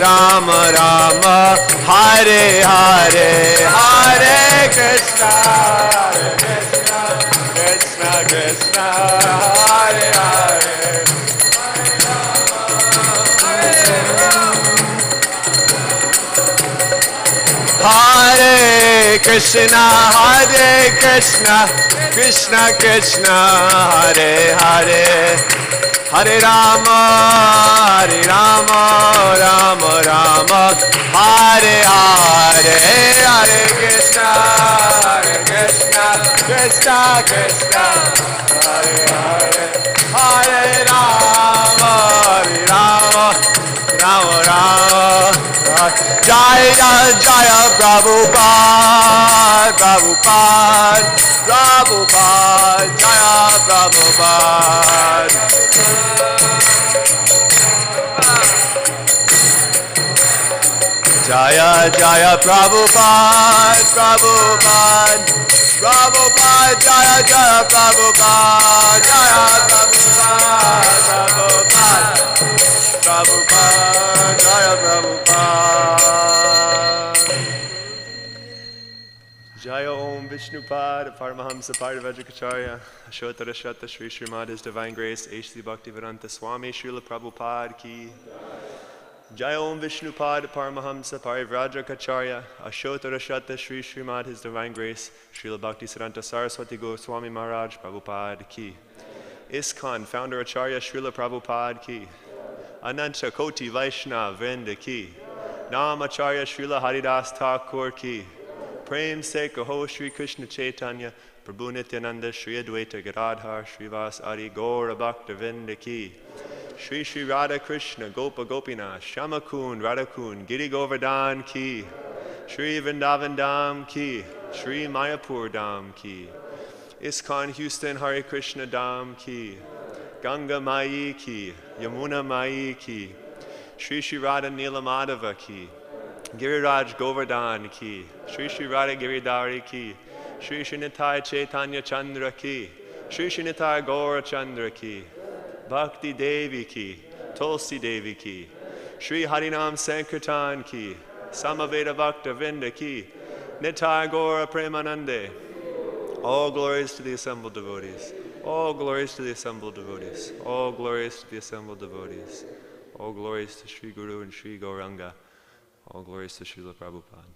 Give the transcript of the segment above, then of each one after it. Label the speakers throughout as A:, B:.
A: Rama Rama, Hare Hare, Hare Krishna, Krishna Krishna, Hare Hare. Hare Krishna, Krishna Krishna, Hare Hare, Hare Rama, Rama Rama, Hare Hare, Hare Krishna, Krishna Krishna, Hare Hare, Hare Rama, Rama Rama. Jaya Jaya Prabhupada, Prabhupada, Prabhupada, Jaya Prabhupada. Jaya Jaya Prabhupada, Prabhupada, Prabhupada, Jaya Jaya Prabhupada, Jaya Prabhupada, Prabhupada, Prabhupada, Jaya Prabhupada. Jaya Om Vishnupad, Paramahamsa Parivajrakacharya, Ashotara Shata Shri Srimad His Divine Grace, H.C. Bhaktivedanta Swami, Srila Prabhupada Ki. Jaya Om Vishnupad, Paramahamsa Parivajrakacharya, Ashotara Shata Shri Srimad His Divine Grace, Srila Bhaktisiddhanta Saraswati Goswami Maharaj Prabhupada Ki. Iskcon, Founder Acharya Srila Prabhupada Ki. Ananta Koti Vaishnava Vrinda Ki. Nam Acharya Srila Haridas Thakur Ki. Prem Se Kaho Shri Krishna Chaitanya Prabhu Nityananda Shri Advaita Gadadhar Srivas Adi Gaura Bhakta Vrinda Ki. Shri Shri Radha Krishna Gopa Gopinath Shamakun Radhakun Giri Govardhan Ki. Shri Vrindavan Dham Ki. Shri Mayapur Dham Ki. Iskcon Houston Hare Krishna Dham Ki. Ganga Mai Ki. Yamuna Mai Ki. Shri Shri Radha Nila Madhava Ki. Giriraj Govardhan Ki. Shri Shri Radha Giridhari Ki. Shri Shri Nitai Chaitanya Chandra Ki. Shri Shri Nitai Gaura Chandra Ki. Bhakti Devi Ki. Tulsi Devi Ki. Shri Harinam Sankirtan Ki. Samaveda Bhakta Vrinda Ki. Nitai Gaura Premanande. All glories to the assembled devotees. All glories to the assembled devotees. All glories to the assembled devotees. All glories to Sri Guru and Sri Gauranga. All glories to Srila Prabhupada.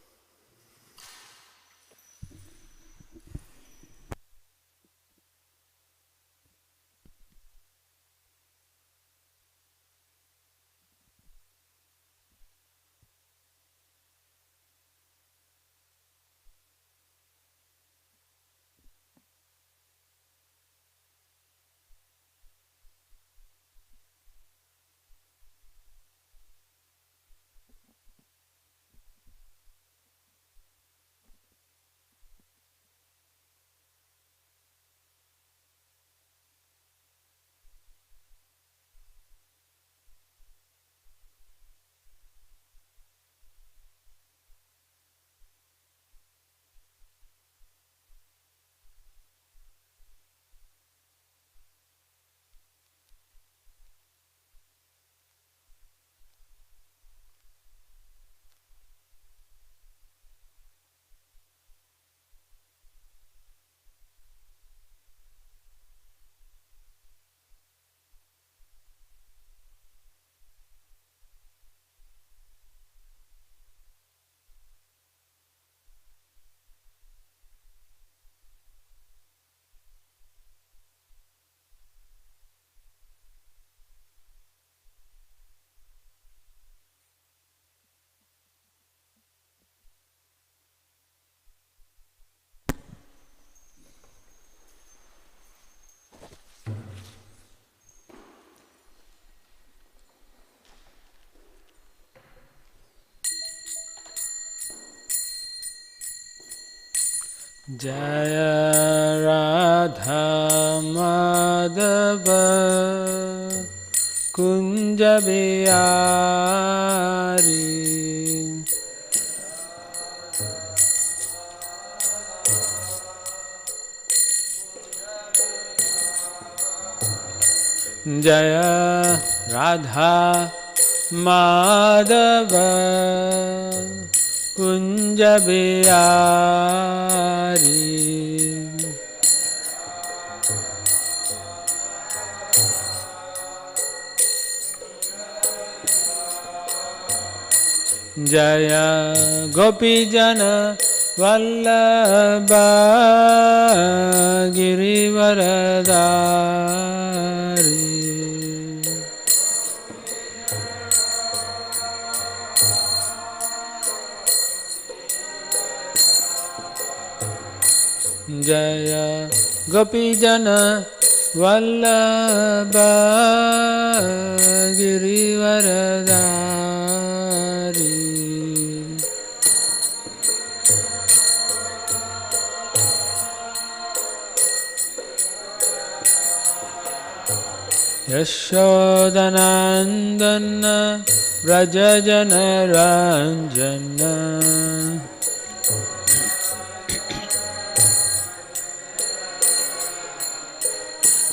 B: Jaya Radha Madhava Kunja Bihari Jaya Radha Madhava Kunja Bihari Jaya Gopijana Vallabha Girivaradari Jaya Gopijana Vallabha Girivaradari Yashodanandana Vrajajana Ranjana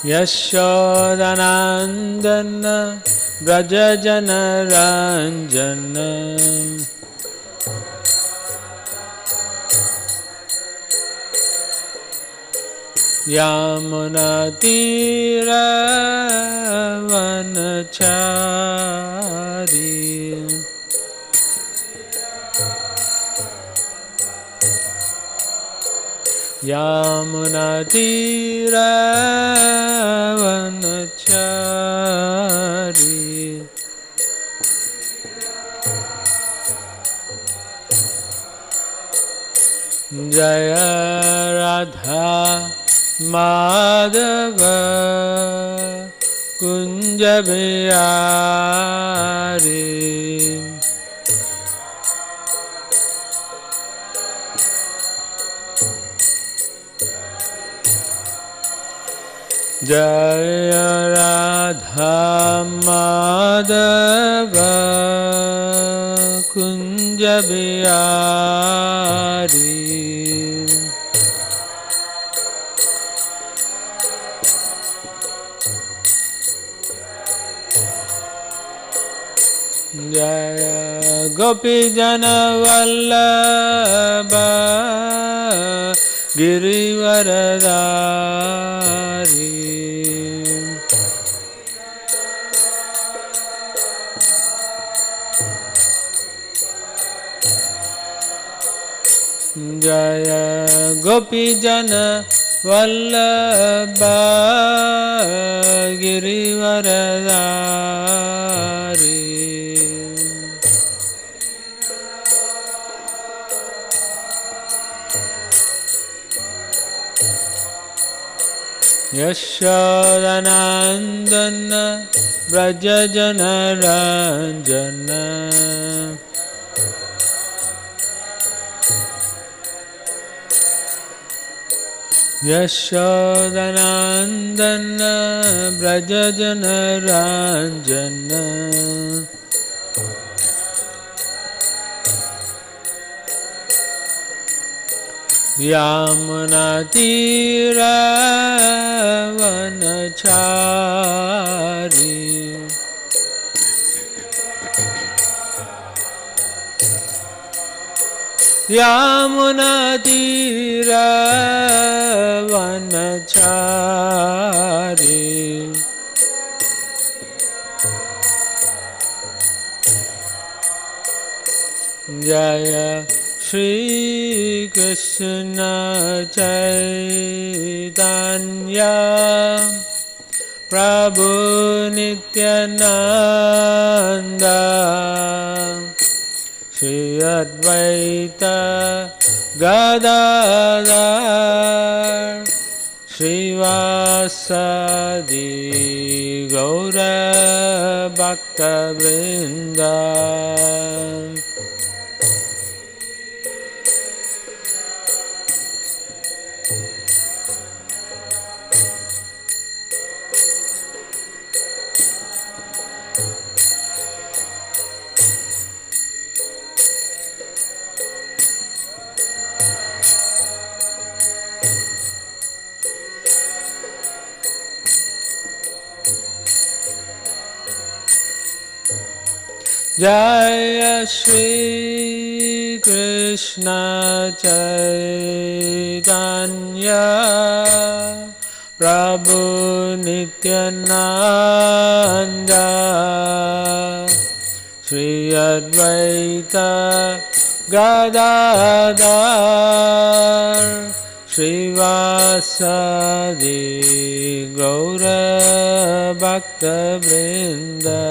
B: Yashodanandana Vrajajana Ranjana Yamunatira Vanachari Yamunatira Vanachari Jaya Radha Madhava Kunja Bihari Jaya Radha Madhava Kunja Bihari Jaya Gopijana Vallabha Girivaradari Jaya Gopijana Vallabha Girivaradari Yashodanandana Vrajajana Ranjana Yashodanandana Vrajajana Ranjana Yamunatira Vanachari Yamunatira Vanachari Jaya Shri Krishna Chaitanya Prabhu Nityananda Shri Advaita Gadadhar Srivasadi Gaura Bhakta Vrinda Jaya Shri Krishna Chaitanya Prabhu Nityananda Shri Advaita Gadadhar Srivasadi Gaura Bhakta Vrinda.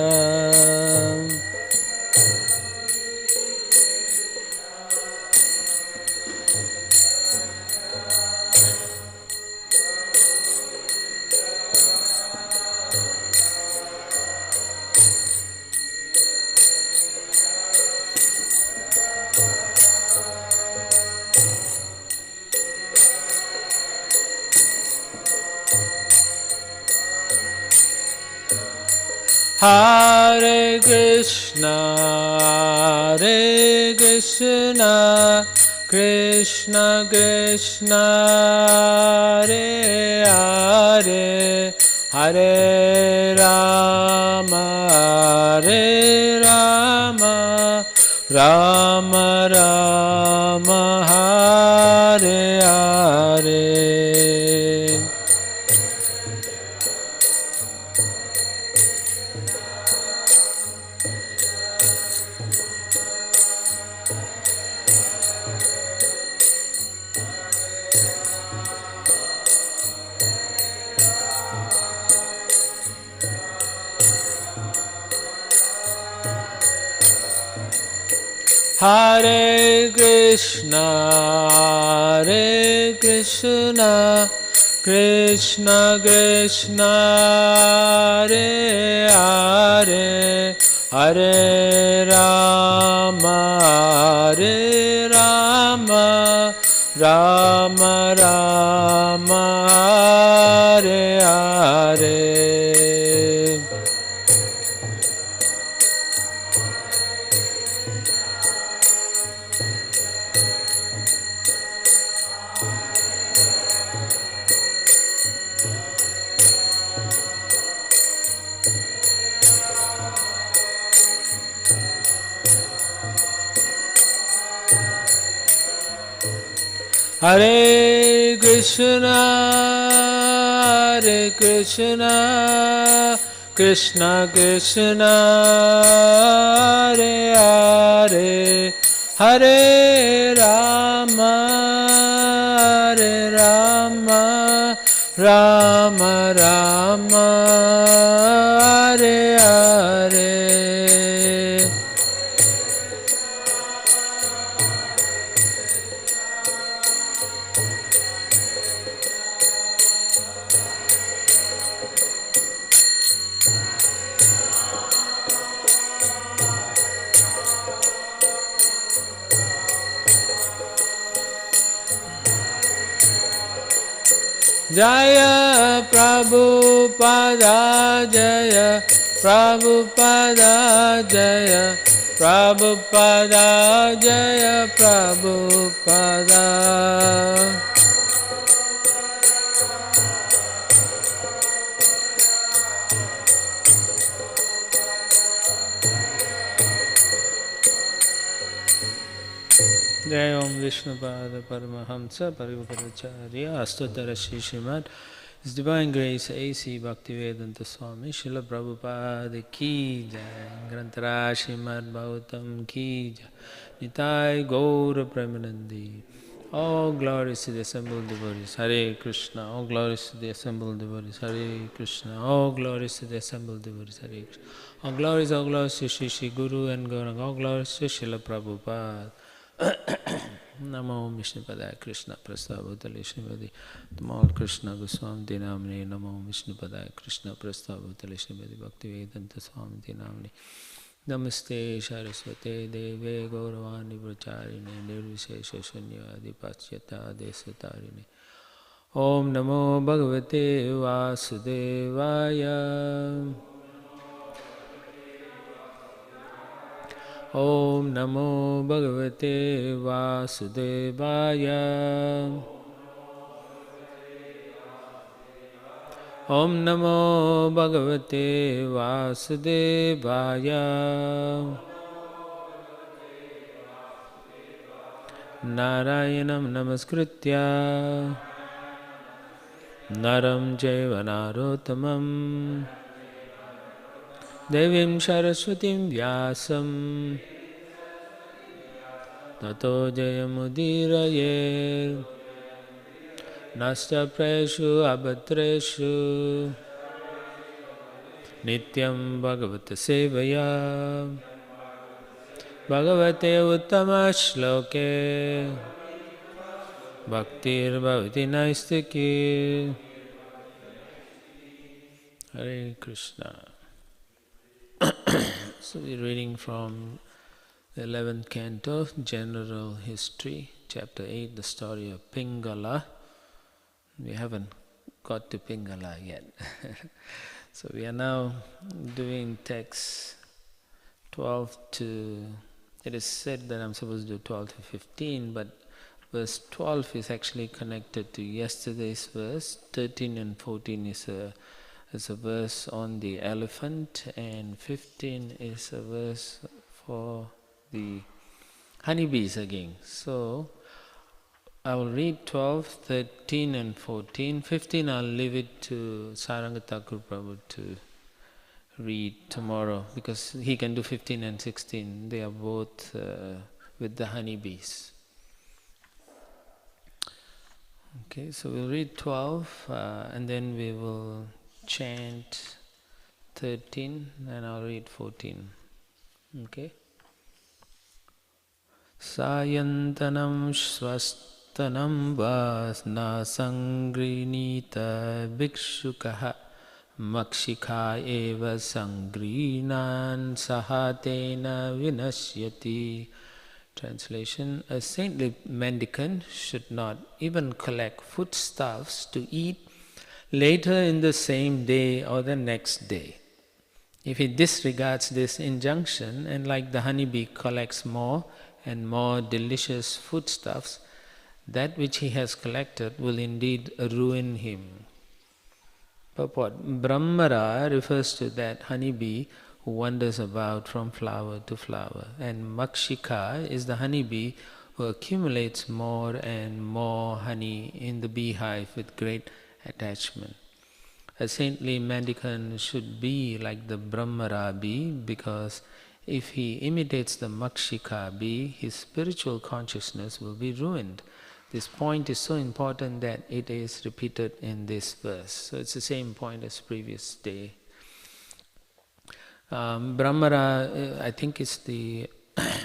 B: Hare Krishna, Krishna Krishna, Hare Hare, Hare Rama, Hare Rama, Rama Rama, Hare Hare. Hare Krishna, Krishna Krishna, Hare Hare, Hare Rama, Hare Rama, Rama Rama, Hare Hare. Hare Krishna, Krishna Krishna, Hare Hare, Hare Rama, Hare Rama, Rama Rama, Hare Hare. Jaya Prabhupada, Jaya Prabhupada, Jaya Prabhupada, Jaya Prabhupada. Jai Om Vishnupada Paramahamsa Parivakaracharya Astotara Shri Srimad His Divine Grace A.C. Bhaktivedanta Swami Srila Prabhupada Ki Jai Grantara Srimad Bhagavatam Ki Jai Nitai Gaura Premanandi. All glories to the assembled devotees, Hare Krishna. All glories to the assembled devotees, Hare Krishna. All glories to the assembled devotees, Hare Krishna. All glories to Shri Shri Guru and Gauranga. All glories to Srila Prabhupada. Namo Vishnupadaya Krishna Prasthavattale Srimati Tamal Krishna Goswami Namne. Namo Vishnupadaya Krishna Prasthavattale Srimati Bhaktivedanta Swami Namne. Namaste Saraswate Deve Gauravani Pracharine Nirvishesha Shunyadi Paschyata Desatarine. Om Namo Bhagavate Vasudevaya. Om Namo Bhagavate Vasudevaya. Om Namo Bhagavate Vasudevaya. Narayanam namaskritya Naram Jaiva Narottamam Devim Saraswatim Vyasam Tato Jayamudiraye Nasta Preshu Abhatreshu Nityam Bhagavata Sevaya Bhagavate Uttama Shloke Bhaktir Bhavati Naistiki. Hare Krishna. So we're reading from the 11th canto, General History, Chapter 8, the story of Pingala. We haven't got to Pingala yet. So we are now doing text 12 to, it is said that I'm supposed to do 12 to 15, but verse 12 is actually connected to yesterday's verse. 13 and 14 is a verse on the elephant, and 15 is a verse for the honeybees again. So I will read 12, 13 and 14. 15 I'll leave it to Saranga Thakur Prabhu to read tomorrow, because he can do 15 and 16. They are both with the honeybees. Okay, so we'll read 12 and then we will chant 13 and I'll read 14. Okay? Sayantanam swastanam vasna sangrinita bhikshukaha makshika eva sangrinan sahatena vinasyati. Translation: a saintly mendicant should not even collect foodstuffs to eat later in the same day or the next day. If he disregards this injunction and, like the honeybee, collects more and more delicious foodstuffs, that which he has collected will indeed ruin him. Purport: Brahmara refers to that honeybee who wanders about from flower to flower, and Makshika is the honeybee who accumulates more and more honey in the beehive with great attachment. A saintly mendicant should be like the Brahmara bee, because if he imitates the Makshika bee, his spiritual consciousness will be ruined. This point is so important that it is repeated in this verse. So it's the same point as previous day. Brahmara, I think, is the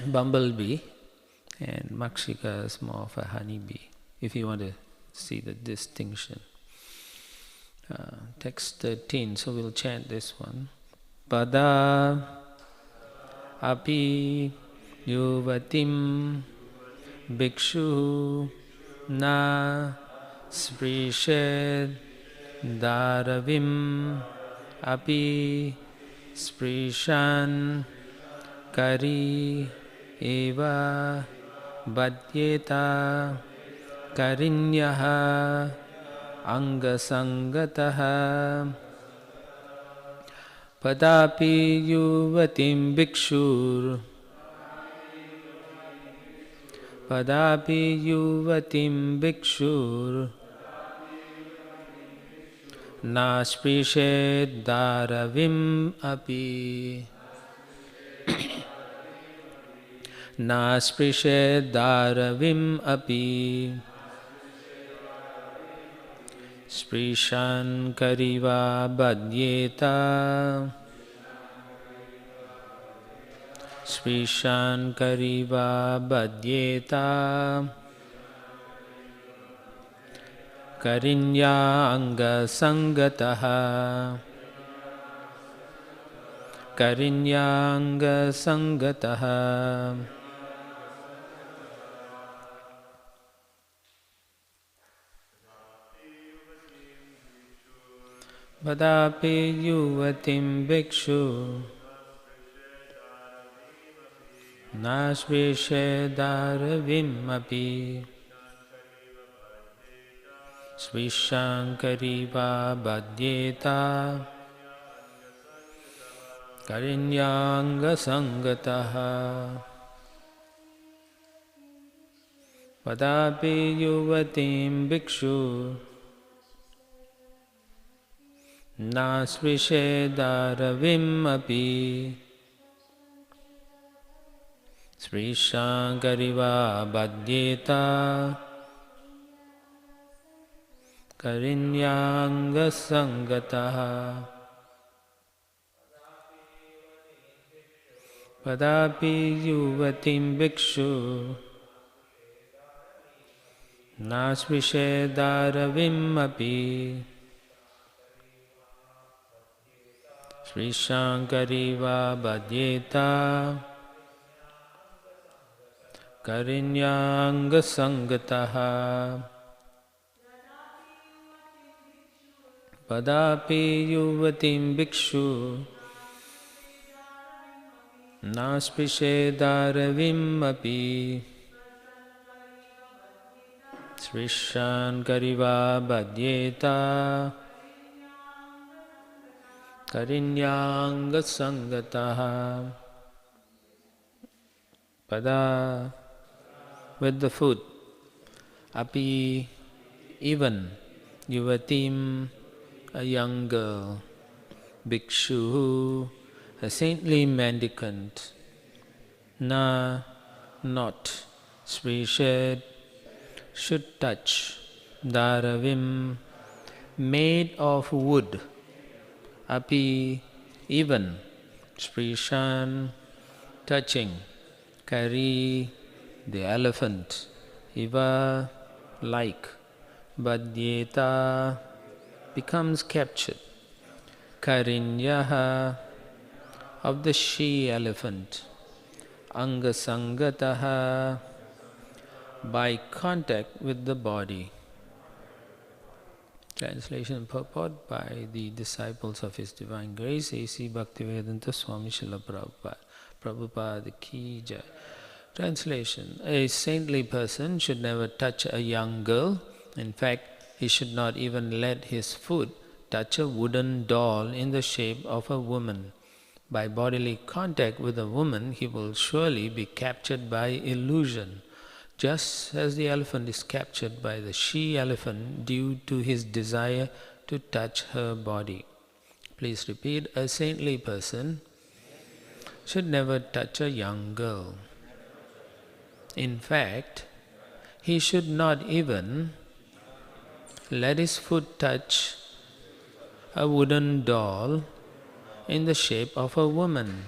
B: bumblebee, and Makshika is more of a honeybee, if you want to see the distinction. Text 13, so we'll chant this one. Pada api yuvatim bhikshu na sprished daravim api sprishan kari eva badyeta karinyaha angasangataha. Padapi yuvatim bhikshur Padapi yuvatim bhikshur Nasprished daravim api Nasprished daravim api Sprishan kariva badyeta Sprishan kariva badyeta Karinya anga sangataha Karinya anga sangataha. Vadapi yuvatim bhikshu Nasvishedaravim api Svishankariva badyeta Karinyanga sangataha. Padapi yuvatim bhikshu nasvishedaravim api srishankariva badyeta karinyanga sangataha. Padapi yuvatim bhikshu nasvishedaravim api srishankariva badyeta karinyanga sangataha. Padapi yuvatim bhikshu naspishedaravim api srishankariva badyeta karinyanga sangataha. Pada, with the food. Api, even. Yuvatim, a young girl. Bhikshu, a saintly mendicant. Na, not. Srished, should touch. Daravim, made of wood. Api, even. Srishan, touching. Kari, the elephant. Iva, like. Badyeta, becomes captured. Karinyaha, of the she-elephant. Angasangataha, by contact with the body. Translation and purport by the disciples of His Divine Grace, A.C. Bhaktivedanta Swami Srila Prabhupada. Prabhupada Ki Jai. Translation: a saintly person should never touch a young girl. In fact, he should not even let his foot touch a wooden doll in the shape of a woman. By bodily contact with a woman, he will surely be captured by illusion, just as the elephant is captured by the she-elephant due to his desire to touch her body. Please repeat: a saintly person should never touch a young girl. In fact, he should not even let his foot touch a wooden doll in the shape of a woman.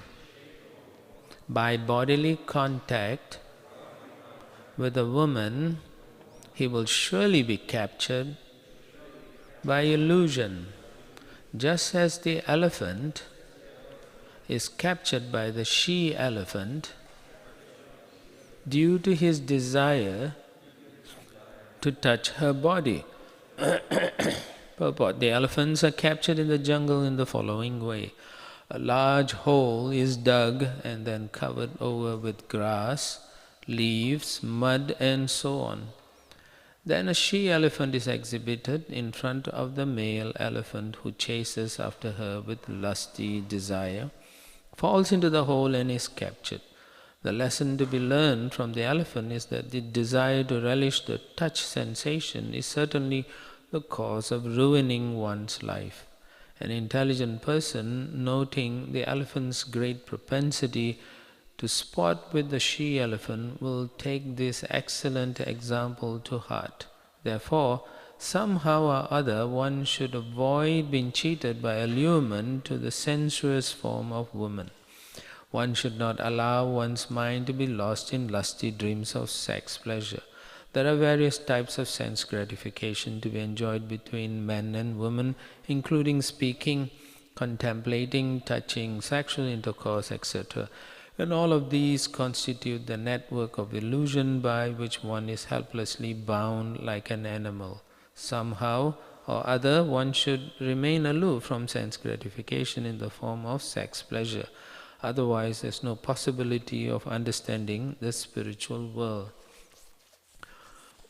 B: By bodily contact with a woman, he will surely be captured by illusion, just as the elephant is captured by the she-elephant due to his desire to touch her body. Purport: the elephants are captured in the jungle in the following way. A large hole is dug and then covered over with grass, leaves, mud, and so on. Then a she-elephant is exhibited in front of the male elephant, who chases after her with lusty desire, falls into the hole and is captured. The lesson to be learned from the elephant is that the desire to relish the touch sensation is certainly the cause of ruining one's life. An intelligent person, noting the elephant's great propensity to sport with the she-elephant, will take this excellent example to heart. Therefore, somehow or other, one should avoid being cheated by allurement to the sensuous form of woman. One should not allow one's mind to be lost in lusty dreams of sex pleasure. There are various types of sense gratification to be enjoyed between men and women, including speaking, contemplating, touching, sexual intercourse, etc. And all of these constitute the network of illusion by which one is helplessly bound like an animal. Somehow or other, one should remain aloof from sense gratification in the form of sex pleasure. Otherwise, there is no possibility of understanding the spiritual world.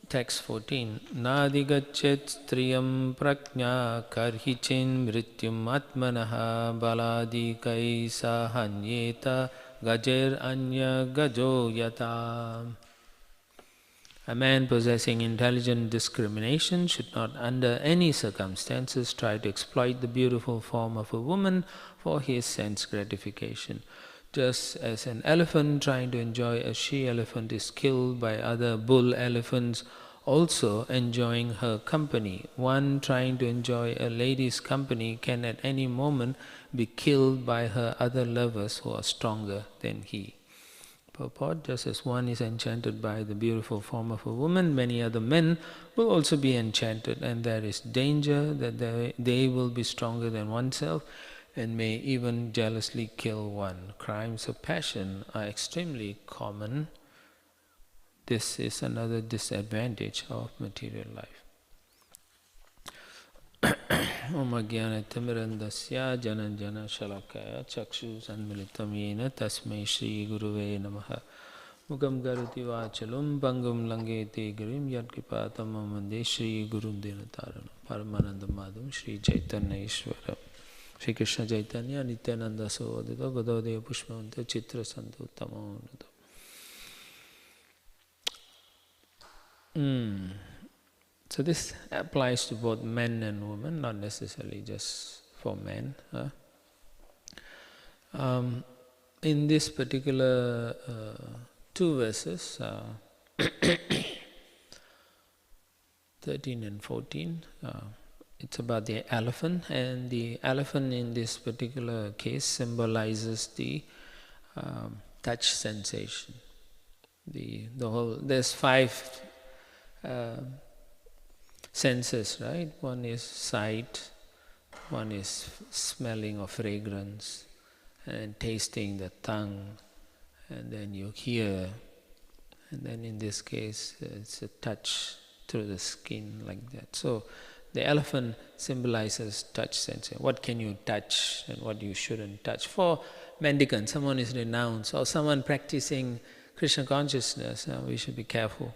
B: Text 14. Nadigachet striyam praknya karhichin mrityum atmanaha baladi kaisa hanyeta gajer anya gajo yata. A man possessing intelligent discrimination should not under any circumstances try to exploit the beautiful form of a woman for his sense gratification. Just as an elephant trying to enjoy a she-elephant is killed by other bull elephants also enjoying her company, one trying to enjoy a lady's company can at any moment be killed by her other lovers who are stronger than he. Purport: just as one is enchanted by the beautiful form of a woman, many other men will also be enchanted, and there is danger that they will be stronger than oneself and may even jealously kill one. Crimes of passion are extremely common. This is another disadvantage of material life. Om Ajnana Timirandasya Jananjana Shalakaya Chakshu Sanmilitam Yena Tasmai Shri Guruve Namaha Mukam Garuti Vachalum Bangum Langeti Girim Yad Kripatam Amande Shri Gurum Dinatarana Paramananda Madhum Shri Chaitanya Ishvara Shri Krishna Chaitanya Nityananda Sodita Gododaya Pushpavanta Chitra Santu Tamonada. So this applies to both men and women, not necessarily just for men. In this particular two verses, 13 and 14, it's about the elephant, and the elephant in this particular case symbolizes the touch sensation. There's five senses, right? One is sight, one is smelling of fragrance, and tasting the tongue, and then you hear, and then in this case it's a touch through the skin like that. So the elephant symbolizes touch sensation. What can you touch and what you shouldn't touch. For mendicants, someone is renounced, or someone practicing Krishna consciousness, we should be careful.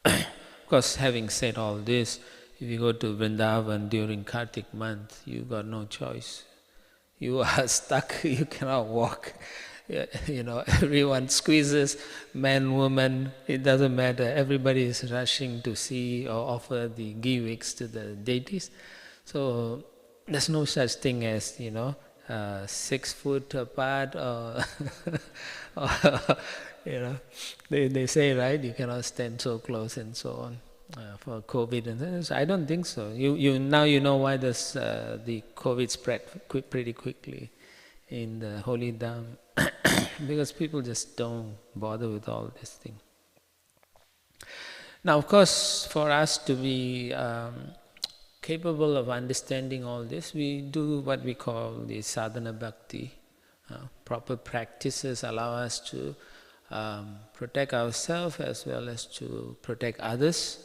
B: Of course, having said all this, if you go to Vrindavan during Kartik month, you got no choice. You are stuck, you cannot walk. You know, everyone squeezes, man, woman, it doesn't matter. Everybody is rushing to see or offer the giviks to the deities. So there's no such thing as, 6 foot apart or, they say, right, you cannot stand so close and so on for COVID. And so I don't think so. Now you know why the COVID spread pretty quickly in the Holy Dham. Because people just don't bother with all this thing. Now, of course, for us to be capable of understanding all this, we do what we call the sadhana bhakti. Proper practices allow us to protect ourselves as well as to protect others.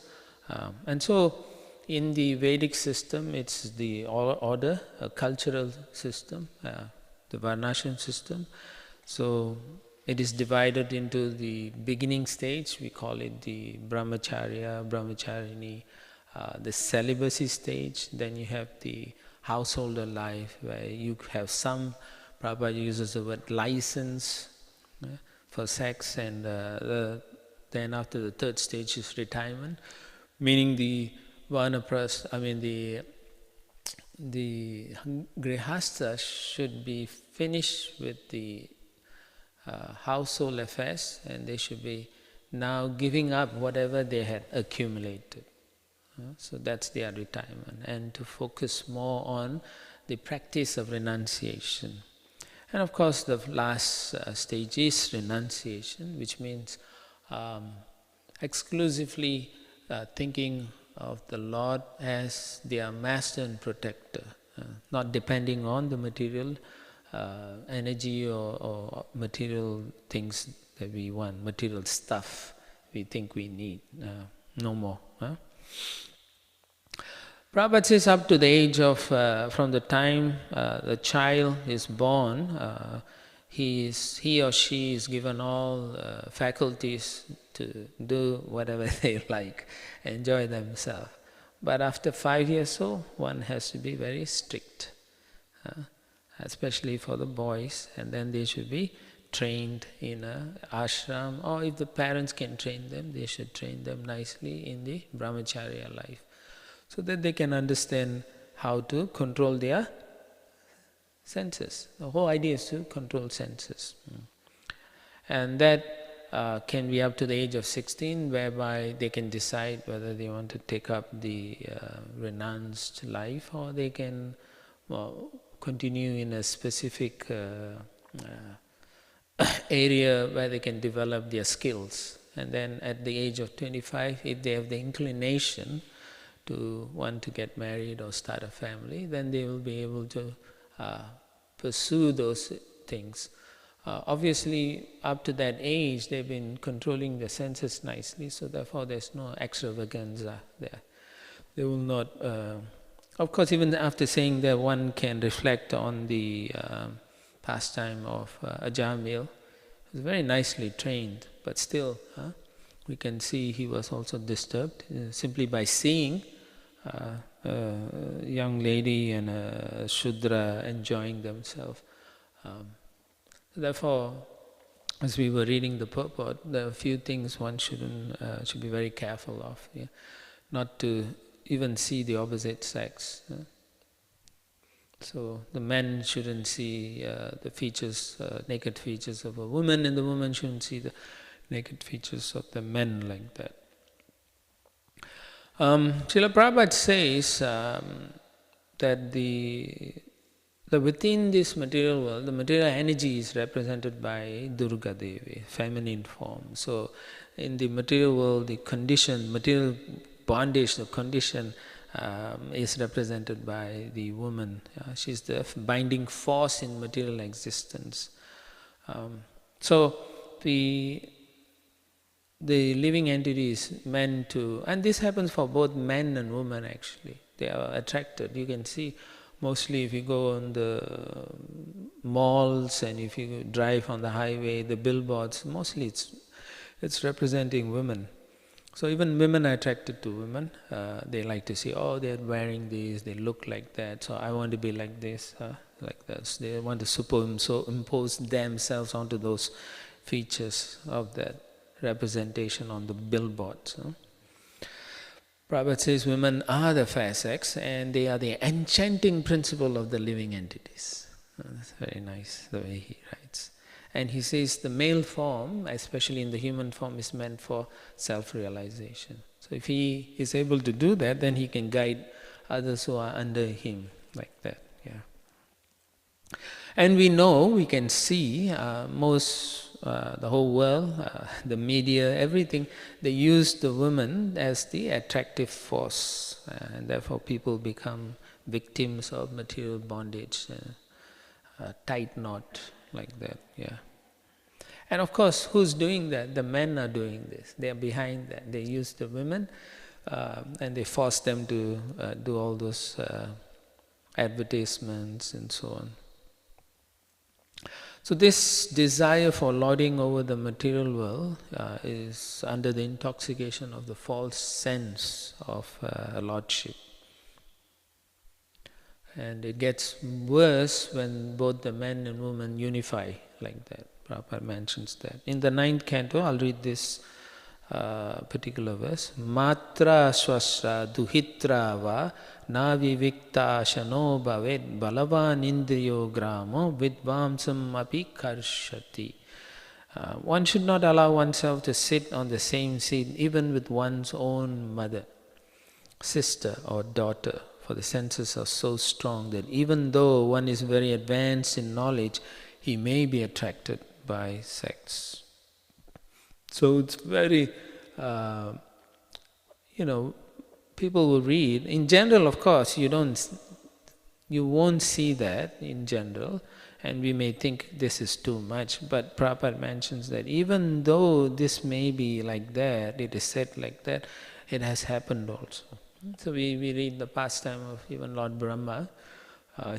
B: And so, in the Vedic system, it's the order, a cultural system, the Varnashram system. So it is divided into the beginning stage, we call it the brahmacharya, brahmacharini, the celibacy stage. Then you have the householder life where you have some, Prabhupada uses the word license for sex, and then after the third stage is retirement, meaning the the grihastha should be finished with the household affairs, and they should be now giving up whatever they had accumulated. So that's their retirement, and to focus more on the practice of renunciation. And of course the last stage is renunciation, which means exclusively thinking of the Lord as their master and protector, not depending on the material energy or material things that we want, material stuff we think we need, no more. Prabhupada says up to the age of, from the time the child is born, he or she is given all faculties to do whatever they like, enjoy themselves. But after 5 years old, one has to be very strict, especially for the boys, and then they should be trained in a ashram, or if the parents can train them, they should train them nicely in the brahmacharya life, so that they can understand how to control their senses. The whole idea is to control senses. And that can be up to the age of 16, whereby they can decide whether they want to take up the renounced life, or they can continue in a specific area where they can develop their skills. And then at the age of 25, if they have the inclination to want to get married or start a family, then they will be able to pursue those things. Obviously, up to that age, they've been controlling the senses nicely, so therefore there's no extravaganza there. They will not... of course, even after saying that, one can reflect on the pastime of Ajamil. He was very nicely trained, but still, we can see he was also disturbed simply by seeing a young lady and a Shudra enjoying themselves. Therefore, as we were reading the purport, there are a few things one should be very careful of. Yeah? Not to even see the opposite sex. So the men shouldn't see the features, naked features of a woman, and the woman shouldn't see the naked features of the men like that. Srila Prabhupada says that within this material world, the material energy is represented by Durga Devi, feminine form. So in the material world, the condition, material bondage, the condition is represented by the woman. She's the binding force in material existence. So the living entity is meant to, and this happens for both men and women actually. They are attracted. You can see mostly if you go on the malls and if you drive on the highway, the billboards, mostly it's representing women. So even women are attracted to women. They like to see, oh, they're wearing this, they look like that, so I want to be like this, like that. So they want to impose themselves onto those features of that representation on the billboards. Prabhupada says women are the fair sex and they are the enchanting principle of the living entities. That's very nice the way he writes. And he says the male form, especially in the human form, is meant for self-realization. So if he is able to do that, then he can guide others who are under him like that. Yeah. And we can see the whole world, the media, everything, they use the woman as the attractive force, and therefore people become victims of material bondage, tight knot like that. Yeah. And of course, who's doing that? The men are doing this. They are behind that. They use the women and they force them to do all those advertisements and so on. So this desire for lording over the material world is under the intoxication of the false sense of lordship. And it gets worse when both the men and women unify like that. Prabhupada mentions that. In the 9th canto, I'll read this particular verse. Matra swasra duhitra va na vivikta shano bhavet balavan indriyo gramo vidvamsam api karshati. One should not allow oneself to sit on the same seat even with one's own mother, sister or daughter, for the senses are so strong that even though one is very advanced in knowledge, he may be attracted by sex. So it's very, people will read. In general, of course, you won't see that in general, and we may think this is too much. But Prabhupada mentions that even though this may be like that, it is said like that, it has happened also. So we read the pastime of even Lord Brahma.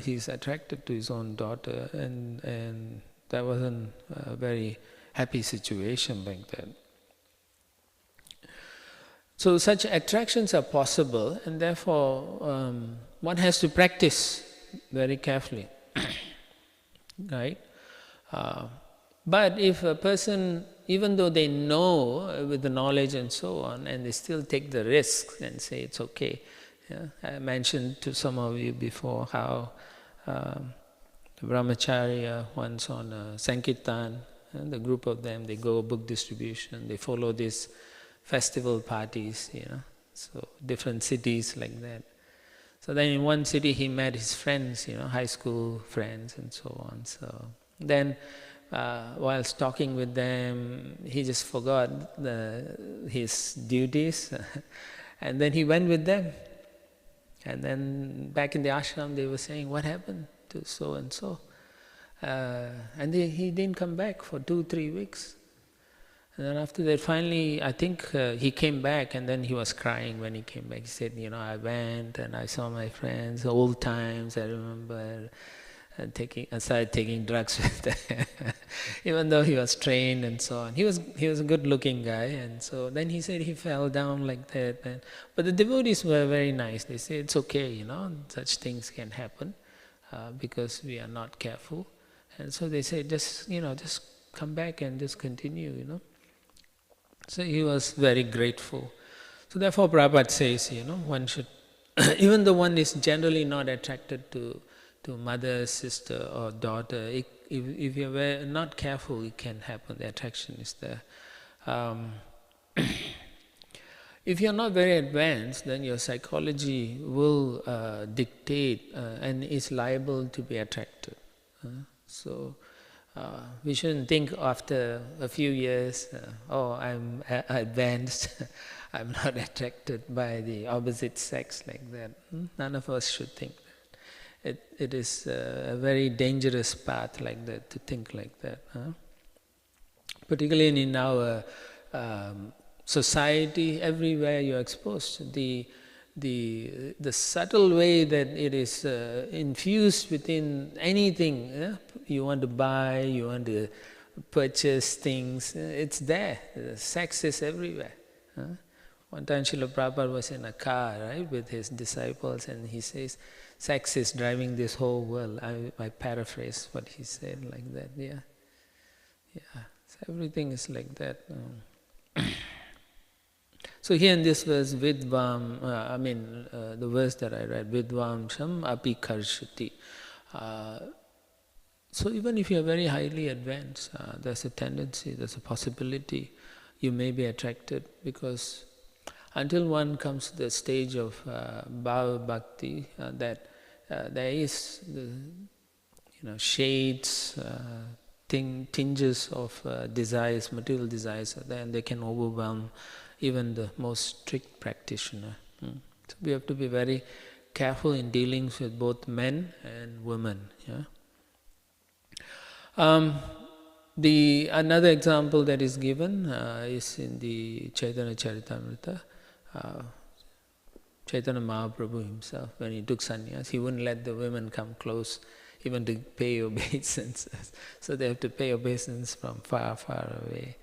B: He's attracted to his own daughter, and that wasn't a very happy situation like that. So such attractions are possible, and therefore one has to practice very carefully, right? But if a person, even though they know with the knowledge and so on, and they still take the risk and say it's okay. Yeah? I mentioned to some of you before how the brahmacharya once on a Sankirtan, and the group of them, they go book distribution, they follow these festival parties, so different cities like that. So then in one city he met his friends, high school friends and so on. So then whilst talking with them, he just forgot his duties and then he went with them. And then back in the ashram they were saying, what happened to so and so? And he didn't come back for 2-3 weeks. And then after that, finally, I think he came back, and then he was crying when he came back. He said, I went and I saw my friends, old times, I remember, I started taking drugs with them, even though he was trained and so on. He was a good-looking guy, and so then he said he fell down like that. But the devotees were very nice. They said, it's okay, such things can happen because we are not careful. And so they said, just come back and just continue, So he was very grateful. So therefore Prabhupada says, one should, even though one is generally not attracted to mother, sister or daughter, if you're not careful, it can happen, the attraction is there. If you're not very advanced, then your psychology will dictate and is liable to be attracted. So we shouldn't think after a few years, I'm advanced, I'm not attracted by the opposite sex like that. None of us should think that. It is a very dangerous path like that, to think like that. Particularly in our society, everywhere you're exposed, the subtle way that it is infused within anything you want to buy, you want to purchase things, it's there. Sex is everywhere. One time Srila Prabhupada was in a car, right, with his disciples, and he says, sex is driving this whole world. I paraphrase what he said like that, yeah. So everything is like that. So here in this verse, Vidvam, the verse that I read, Vidvam Sham Api Karshati. So even if you are very highly advanced, there's a tendency, there's a possibility you may be attracted, because until one comes to the stage of Bhava Bhakti, that there is shades, tinges of desires, material desires are there, and they can overwhelm even the most strict practitioner. So we have to be very careful in dealings with both men and women. Another example that is given is in the Chaitanya Charitamrita. Chaitanya Mahaprabhu himself, when he took sannyas, he wouldn't let the women come close even to pay obeisances. So they have to pay obeisance from far, far away.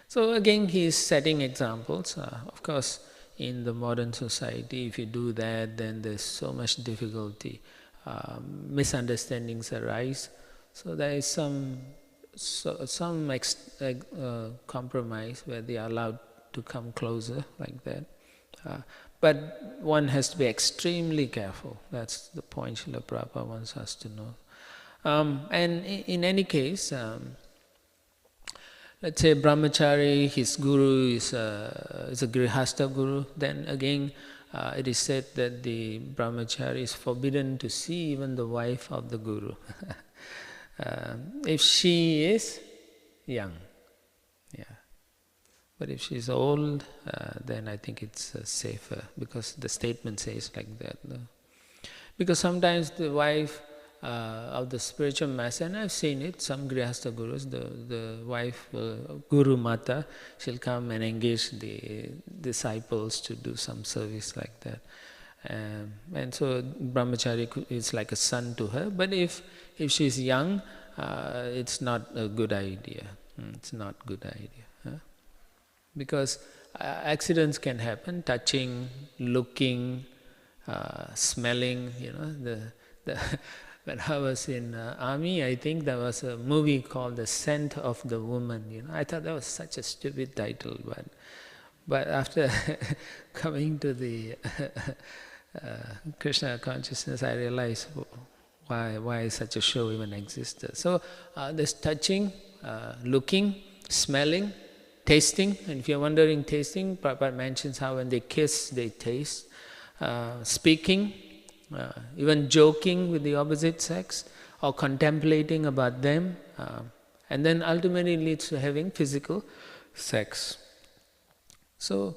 B: So again, he is setting examples. Of course, in the modern society, if you do that, then there's so much difficulty. Misunderstandings arise. So there is some compromise where they are allowed to come closer like that. But one has to be extremely careful. That's the point Srila Prabhupada wants us to know. And in any case, let's say brahmachari, his guru is a grihastha guru, then again it is said that the brahmachari is forbidden to see even the wife of the guru. If she is young, but if she is old, then I think it's safer, because the statement says like that. Because sometimes the wife of the spiritual master, and I've seen it, some grihastha gurus, the wife, Guru Mata, she'll come and engage the disciples to do some service like that. And so brahmachari is like a son to her, but if she's young, it's not a good idea. It's not a good idea. Because accidents can happen, touching, looking, smelling, when I was in army, I think there was a movie called The Scent of the Woman. I thought that was such a stupid title, but after coming to the Krishna consciousness, I realized why such a show even existed. So there's touching, looking, smelling, tasting. And if you're wondering tasting, Prabhupada mentions how when they kiss, they taste. Speaking, even joking with the opposite sex, or contemplating about them, and then ultimately leads to having physical sex. So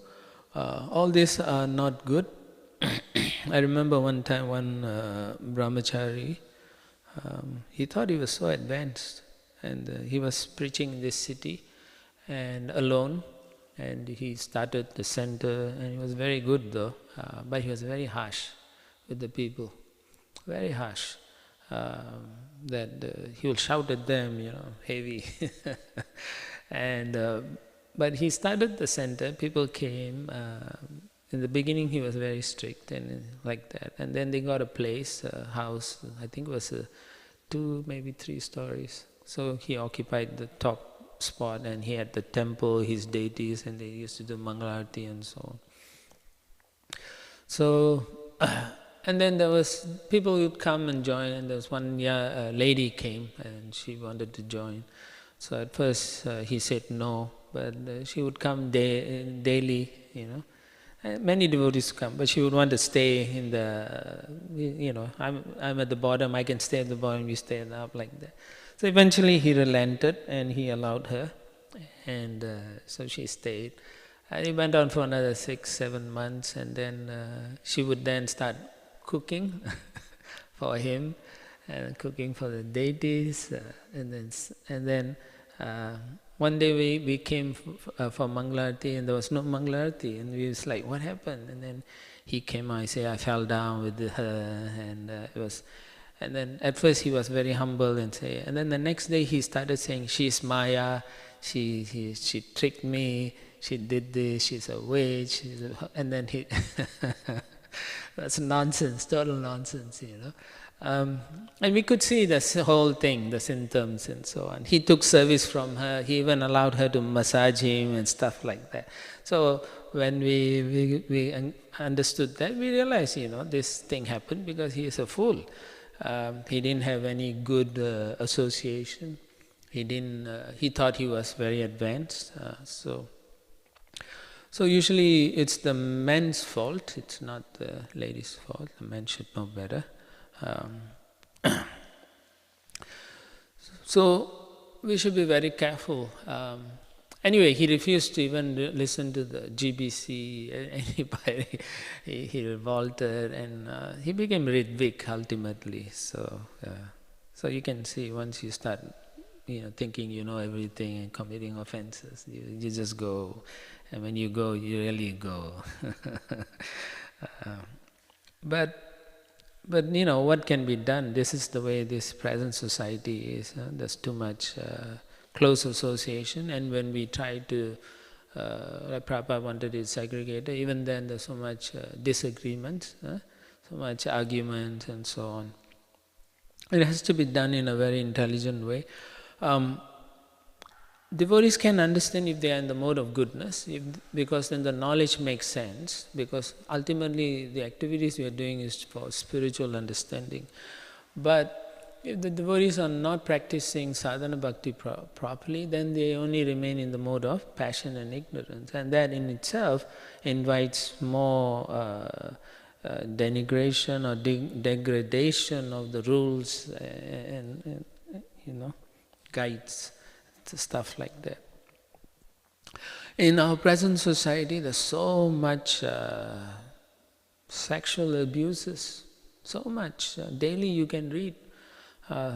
B: all these are not good. I remember one time one brahmachari, he thought he was so advanced, and he was preaching in this city and alone, and he started the center, and he was very good though, but he was very harsh with the people, very harsh. That he will shout at them, heavy. But he started the center, people came. In the beginning he was very strict and like that, and then they got a place, a house, I think it was 2, maybe 3 stories. So he occupied the top spot, and he had the temple, his deities, and they used to do Mangalarti and so on. So, and then there was, people would come and join, and there was one lady came and she wanted to join. So at first he said no, but she would come daily, Many devotees come, but she would want to stay in the, I'm at the bottom, I can stay at the bottom, you stay at the up, like that. So eventually he relented and he allowed her, and so she stayed. And it went on for another 6-7 months, and then she would then start cooking for him, and cooking for the deities, and then one day we came for Mangalarti, and there was no Mangalarti, and we was like, what happened? And then he came, I say, I fell down with her, and it was, and then at first he was very humble and say, and then the next day he started saying, she's Maya, she tricked me, she did this, she's a witch, and then he, that's nonsense, total nonsense, And we could see this whole thing, the symptoms and so on. He took service from her, he even allowed her to massage him and stuff like that. So when we understood that, we realized, this thing happened because he is a fool. He didn't have any good association. He thought he was very advanced. So usually it's the men's fault, it's not the lady's fault. The men should know better. So we should be very careful. Anyway, he refused to even listen to the GBC, anybody. He revolted, and he became Ritvik ultimately. So you can see, once you start thinking you know everything and committing offenses, you just go, and when you go, you really go. But what can be done? This is the way this present society is. There's too much close association, and when we try to, like Prabhupada wanted it segregated, even then there's so much disagreement, so much argument and so on. It has to be done in a very intelligent way. Devotees can understand if they are in the mode of goodness, because then the knowledge makes sense, because ultimately the activities we are doing is for spiritual understanding. But if the devotees are not practicing sadhana bhakti properly, then they only remain in the mode of passion and ignorance, and that in itself invites more denigration or degradation of the rules and guides. Stuff like that. In our present society, there's so much sexual abuses, so much. Daily you can read.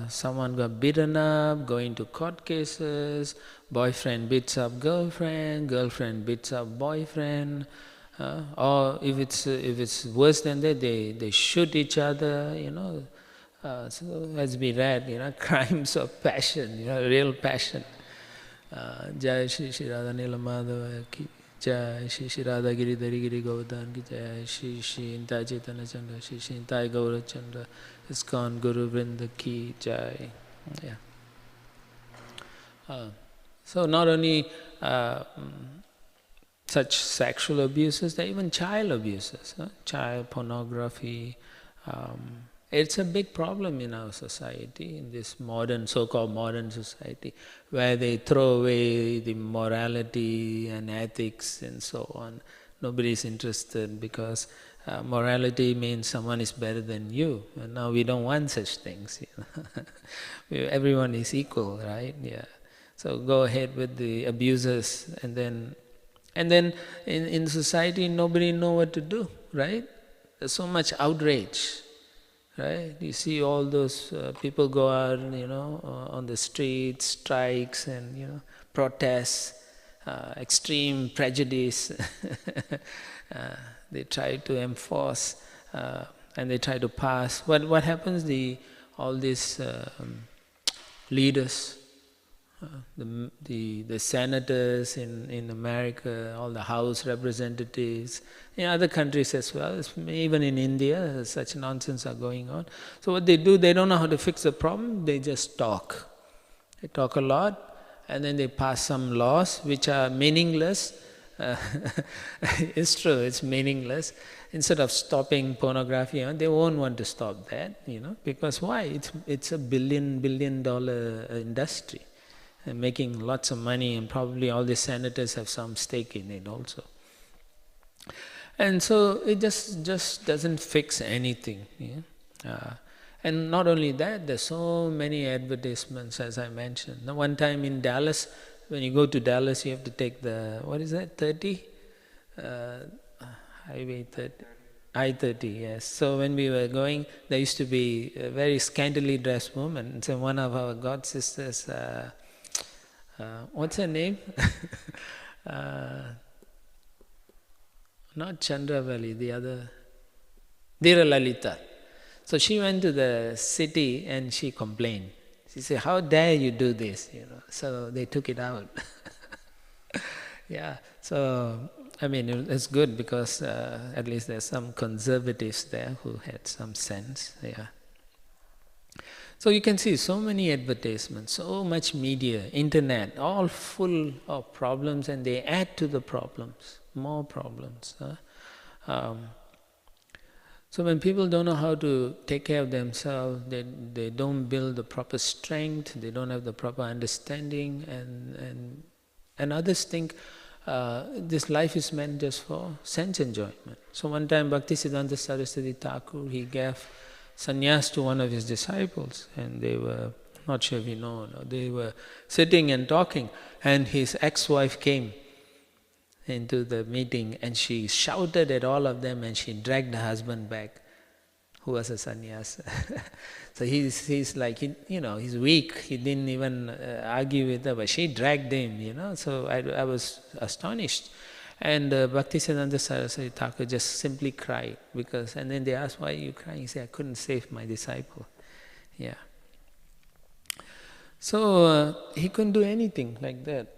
B: Someone got beaten up, going to court cases, boyfriend beats up girlfriend, girlfriend beats up boyfriend, or if it's worse than that, they shoot each other, so as we read, crimes of passion, real passion. Jai Shri Shri Radha Nila Madhava ki Jai, Shri Shri Radha Giridhari Giri Govardhan ki Jai, Shri Shri Intai Chaitanya Chandra, Shri Shri Intai Gaura Chandra, Iskcon Guru Vrinda ki Jai. Yeah. So not only such sexual abuses, there are even child abuses, child pornography. It's a big problem in our society, in this modern, so-called modern society, where they throw away the morality and ethics and so on. Nobody is interested because morality means someone is better than you. And now we don't want such things. Everyone is equal, right? Yeah. So go ahead with the abuses, and then in society nobody know what to do, right? There's so much outrage, right? You see all those people go out, on the streets, strikes and protests, extreme prejudice. They try to enforce and they try to pass. What happens? All these leaders, the senators in America, all the House representatives, in other countries as well, even in India, such nonsense are going on. So what they do, they don't know how to fix the problem, they just talk. They talk a lot, and then they pass some laws which are meaningless. It's true, it's meaningless. Instead of stopping pornography, they won't want to stop that, because why? It's a billion dollar industry. And making lots of money, and probably all the senators have some stake in it also. And so it just doesn't fix anything. And not only that, there's so many advertisements, as I mentioned. Now, one time in Dallas, when you go to Dallas, you have to take the, what is that, 30? Highway 30. I-30, yes. So when we were going, there used to be a very scantily dressed woman. So one of our god sisters, what's her name? Not Chandravali, the other, Dhira Lalita. So she went to the city and she complained. She said, "How dare you do this?" So they took it out. Yeah. So I mean, it's good because at least there's some conservatives there who had some sense. Yeah. So you can see so many advertisements, so much media, internet, all full of problems, and they add to the problems, more problems. So when people don't know how to take care of themselves, they don't build the proper strength, they don't have the proper understanding, and others think this life is meant just for sense enjoyment. So one time Bhaktisiddhanta Saraswati Thakur, he gave sannyas to one of his disciples, and they were, not sure if you know, they were sitting and talking, and his ex-wife came into the meeting and she shouted at all of them and she dragged her husband back, who was a sannyas. So he's like, he's weak, he didn't even argue with her, but she dragged him, so I was astonished. And Bhaktisiddhanta Saraswati Thakur just simply cried, and then they asked, "Why are you crying?" He said, "I couldn't save my disciple." Yeah. So he couldn't do anything like that.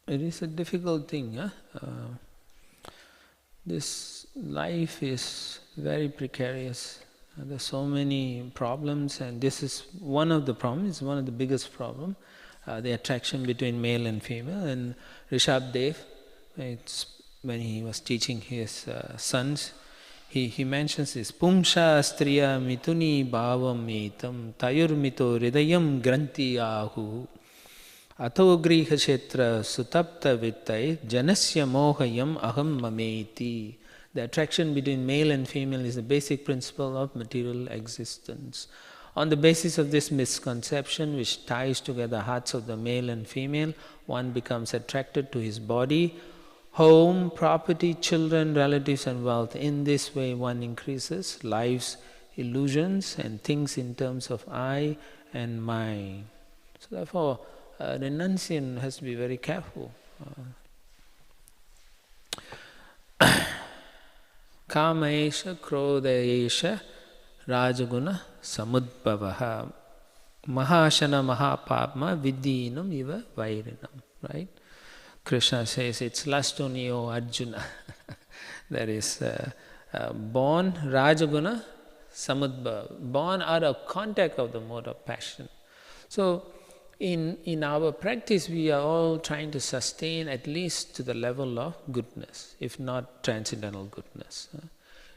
B: It is a difficult thing. This life is very precarious. There's so many problems, and this is one of the problems, it's one of the biggest problems. The attraction between male and female. And Rishabdev, when he was teaching his sons, he mentions this, Pumsha striya mituni bhavam etam tayurmito hridayam granti ahu ato griha kshetra sutapta vittai janasya mohayam aham mameti. The attraction between male and female is the basic principle of material existence. On the basis of this misconception, which ties together hearts of the male and female, one becomes attracted to his body, home, property, children, relatives and wealth. In this way one increases life's illusions and thinks in terms of I and mine. So therefore, the renunciant has to be very careful. Kama esha, krodha esha, rajaguna samudbhavaha, mahashana mahapapma viddhinam iva vairinam. Right? Krishna says it's lust only, O Arjuna. That is born Rajaguna Samudbhava, born out of contact of the mode of passion. So in our practice, we are all trying to sustain at least to the level of goodness, if not transcendental goodness.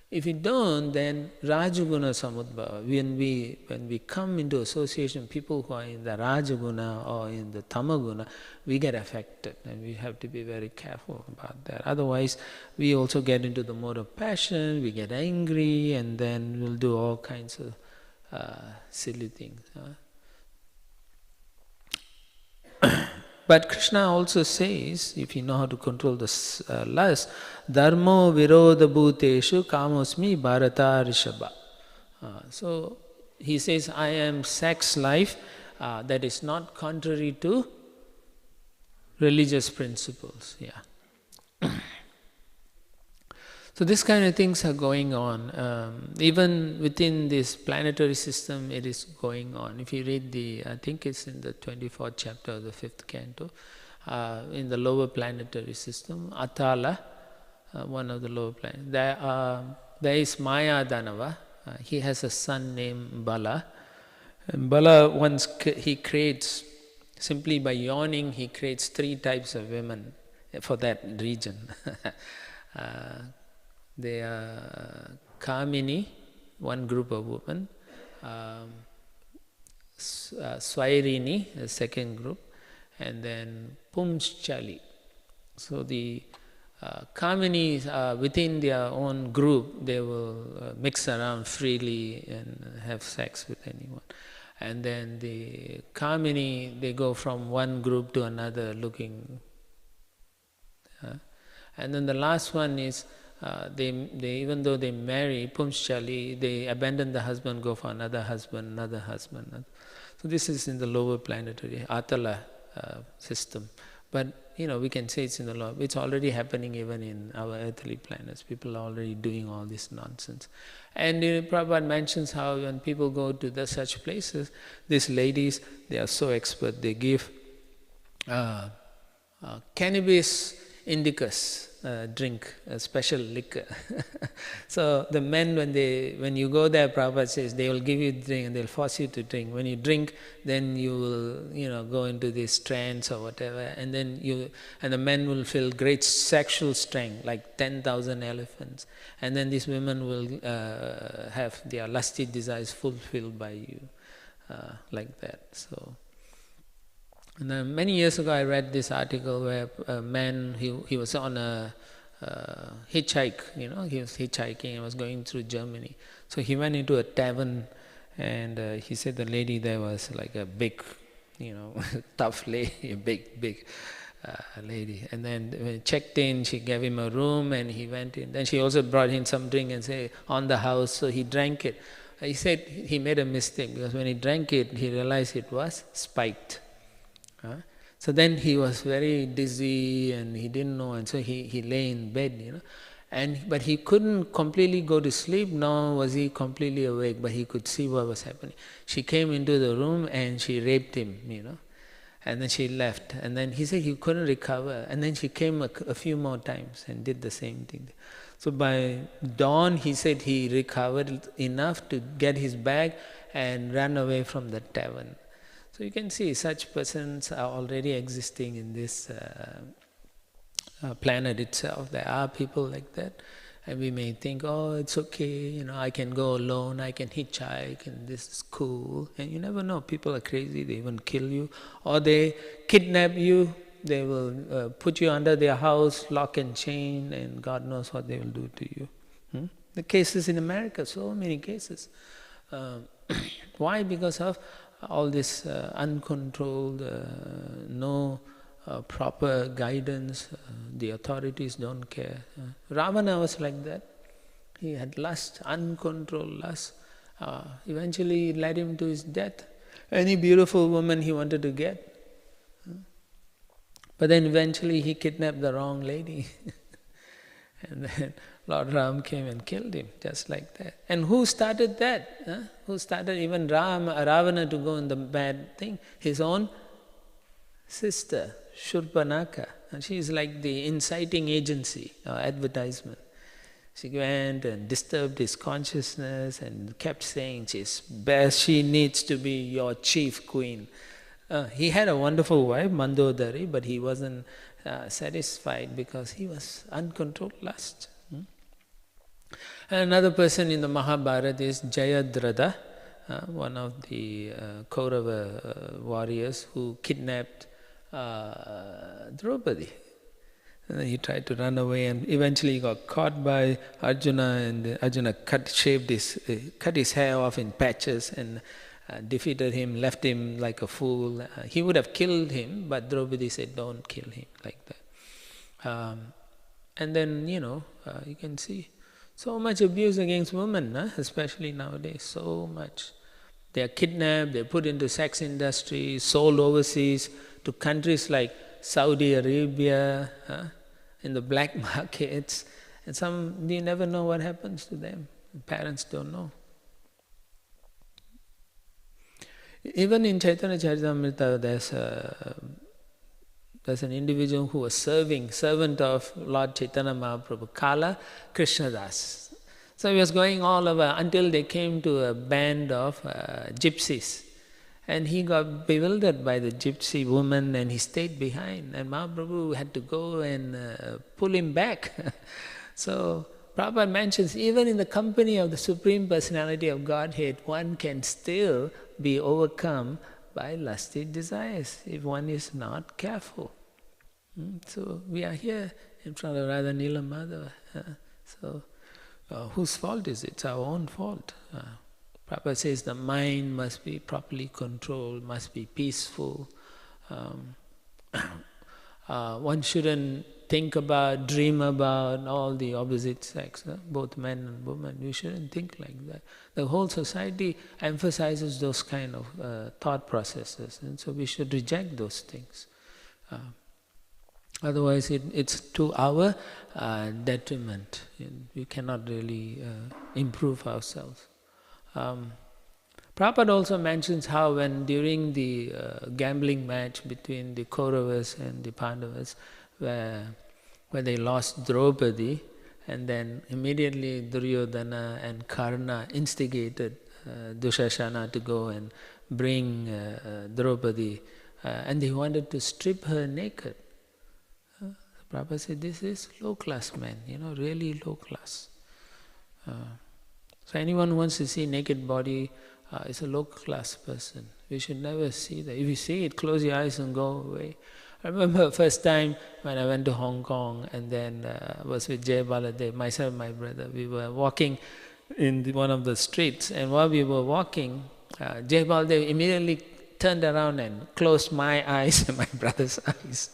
B: If we don't, then Rajaguna Samudbhava, when we come into association with people who are in the Rajaguna or in the Tamaguna, we get affected, and we have to be very careful about that. Otherwise, we also get into the mode of passion, we get angry, and then we'll do all kinds of silly things. But Krishna also says, if you know how to control the lust, dharmo virodha bhuteshu kamosmi bharata rishabha. So he says, I am sex life that is not contrary to religious principles. Yeah. So this kind of things are going on. Even within this planetary system, it is going on. If you read I think it's in the 24th chapter of the 5th canto, in the lower planetary system, Atala, one of the lower planets, there is Maya Danava. He has a son named Bala. And Bala, he creates, simply by yawning, he creates 3 types of women for that region. They are Kamini, one group of women, Swairini, the second group, and then Pumschali. So the Kaminis, within their own group, they will mix around freely and have sex with anyone. And then the Kamini, they go from one group to another looking. And then the last one is, they even though they marry, Pumschali, they abandon the husband, go for another husband. So this is in the lower planetary, Atala system. But we can say it's in the lower, it's already happening even in our earthly planets. People are already doing all this nonsense. And Prabhupada mentions how when people go to such places, these ladies, they are so expert, they give cannabis indicus drink, a special liquor. So the men, when you go there, Prabhupada says, they will give you drink and they'll force you to drink. When you drink, then you will, go into these trance or whatever, and then the men will feel great sexual strength, like 10,000 elephants. And then these women will have their lusty desires fulfilled by you, like that. So. And then many years ago, I read this article where a man, he was on a hitchhike, he was hitchhiking and was going through Germany. So he went into a tavern, and he said the lady there was like a big, tough lady, a big lady. And then when he checked in, she gave him a room and he went in. Then she also brought him some drink and said, on the house, so he drank it. He said he made a mistake because when he drank it, he realized it was spiked. So then he was very dizzy and he didn't know, and so he lay in bed, but he couldn't completely go to sleep, nor was he completely awake, but he could see what was happening. She came into the room and she raped him, and then she left, and then he said he couldn't recover, and then she came a few more times and did the same thing. So by dawn, he said he recovered enough to get his bag and ran away from the tavern. So you can see such persons are already existing in this planet itself. There are people like that, and we may think, oh, it's okay, I can go alone, I can hitchhike, and this is cool. And you never know, people are crazy, they even kill you, or they kidnap you, they will put you under their house, lock and chain, and God knows what they will do to you. The cases in America, so many cases. Why? Because of all this uncontrolled, no proper guidance, the authorities don't care. Ravana was like that. He had lust, uncontrolled lust. Eventually it led him to his death. Any beautiful woman he wanted to get. But then eventually he kidnapped the wrong lady. And then Lord Ram came and killed him, just like that. And who started that? Who started even Ravana to go in the bad thing? His own sister, Shurpanaka. She is like the inciting agency or advertisement. She went and disturbed his consciousness and kept saying she's best, she needs to be your chief queen. He had a wonderful wife, Mandodari, but he wasn't satisfied because he was uncontrolled lust. Another person in the Mahabharata is Jayadratha, one of the Kaurava warriors who kidnapped Draupadi. And he tried to run away and eventually he got caught by Arjuna, and Arjuna cut his hair off in patches and defeated him, left him like a fool. He would have killed him, but Draupadi said, don't kill him, like that. And then, you can see so much abuse against women, especially nowadays, so much. They are kidnapped, they are put into sex industry, sold overseas to countries like Saudi Arabia, in the black markets. And you never know what happens to them. Parents don't know. Even in Chaitanya Charitamrita, there's an individual who was servant of Lord Chaitanya Mahaprabhu, Kala Krishnadas. So he was going all over until they came to a band of gypsies. And he got bewildered by the gypsy woman and he stayed behind. And Mahaprabhu had to go and pull him back. So Prabhupada mentions, even in the company of the Supreme Personality of Godhead, one can still be overcome by lusty desires if one is not careful. So we are here in front of Radha Nila Madhava. So whose fault is it? It's our own fault. Prabhupada says the mind must be properly controlled, must be peaceful. One shouldn't think about, dream about all the opposite sex, both men and women. We shouldn't think like that. The whole society emphasizes those kind of thought processes, and so we should reject those things. Otherwise it's to our detriment. We cannot really improve ourselves. Prabhupada also mentions how when during the gambling match between the Kauravas and the Pandavas, where they lost Draupadi, and then immediately Duryodhana and Karna instigated Dushasana to go and bring Draupadi, and they wanted to strip her naked. Prabhupada said, this is low class man, really low class. So anyone who wants to see naked body is a low-class person. We should never see that. If you see it, close your eyes and go away. I remember first time when I went to Hong Kong and then was with Jay Baladev, myself and my brother. We were walking in one of the streets, and while we were walking, Jay Baladev immediately turned around and closed my eyes and my brother's eyes.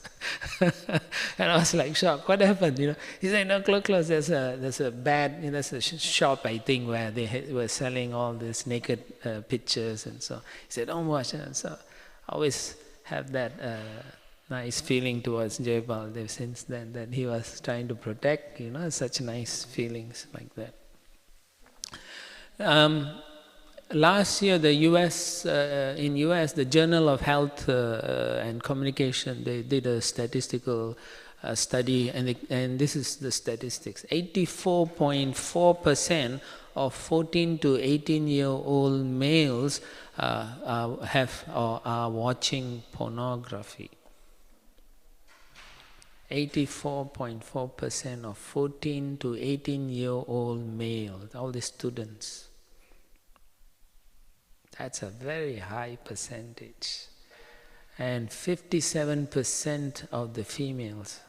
B: And I was like shocked. What happened? He said, "No, close. There's a shop, I think, where they were selling all these naked pictures, and so he said, don't watch it." So I always have that nice feeling towards Jay Baladev since then, that he was trying to protect, such nice feelings like that. Last year, in US, the Journal of Health and Communication, they did a statistical study, and this is the statistics. 84.4% of 14 to 18-year-old males are watching pornography. 84.4% of 14 to 18-year-old males, all the students. That's a very high percentage. And 57% of the females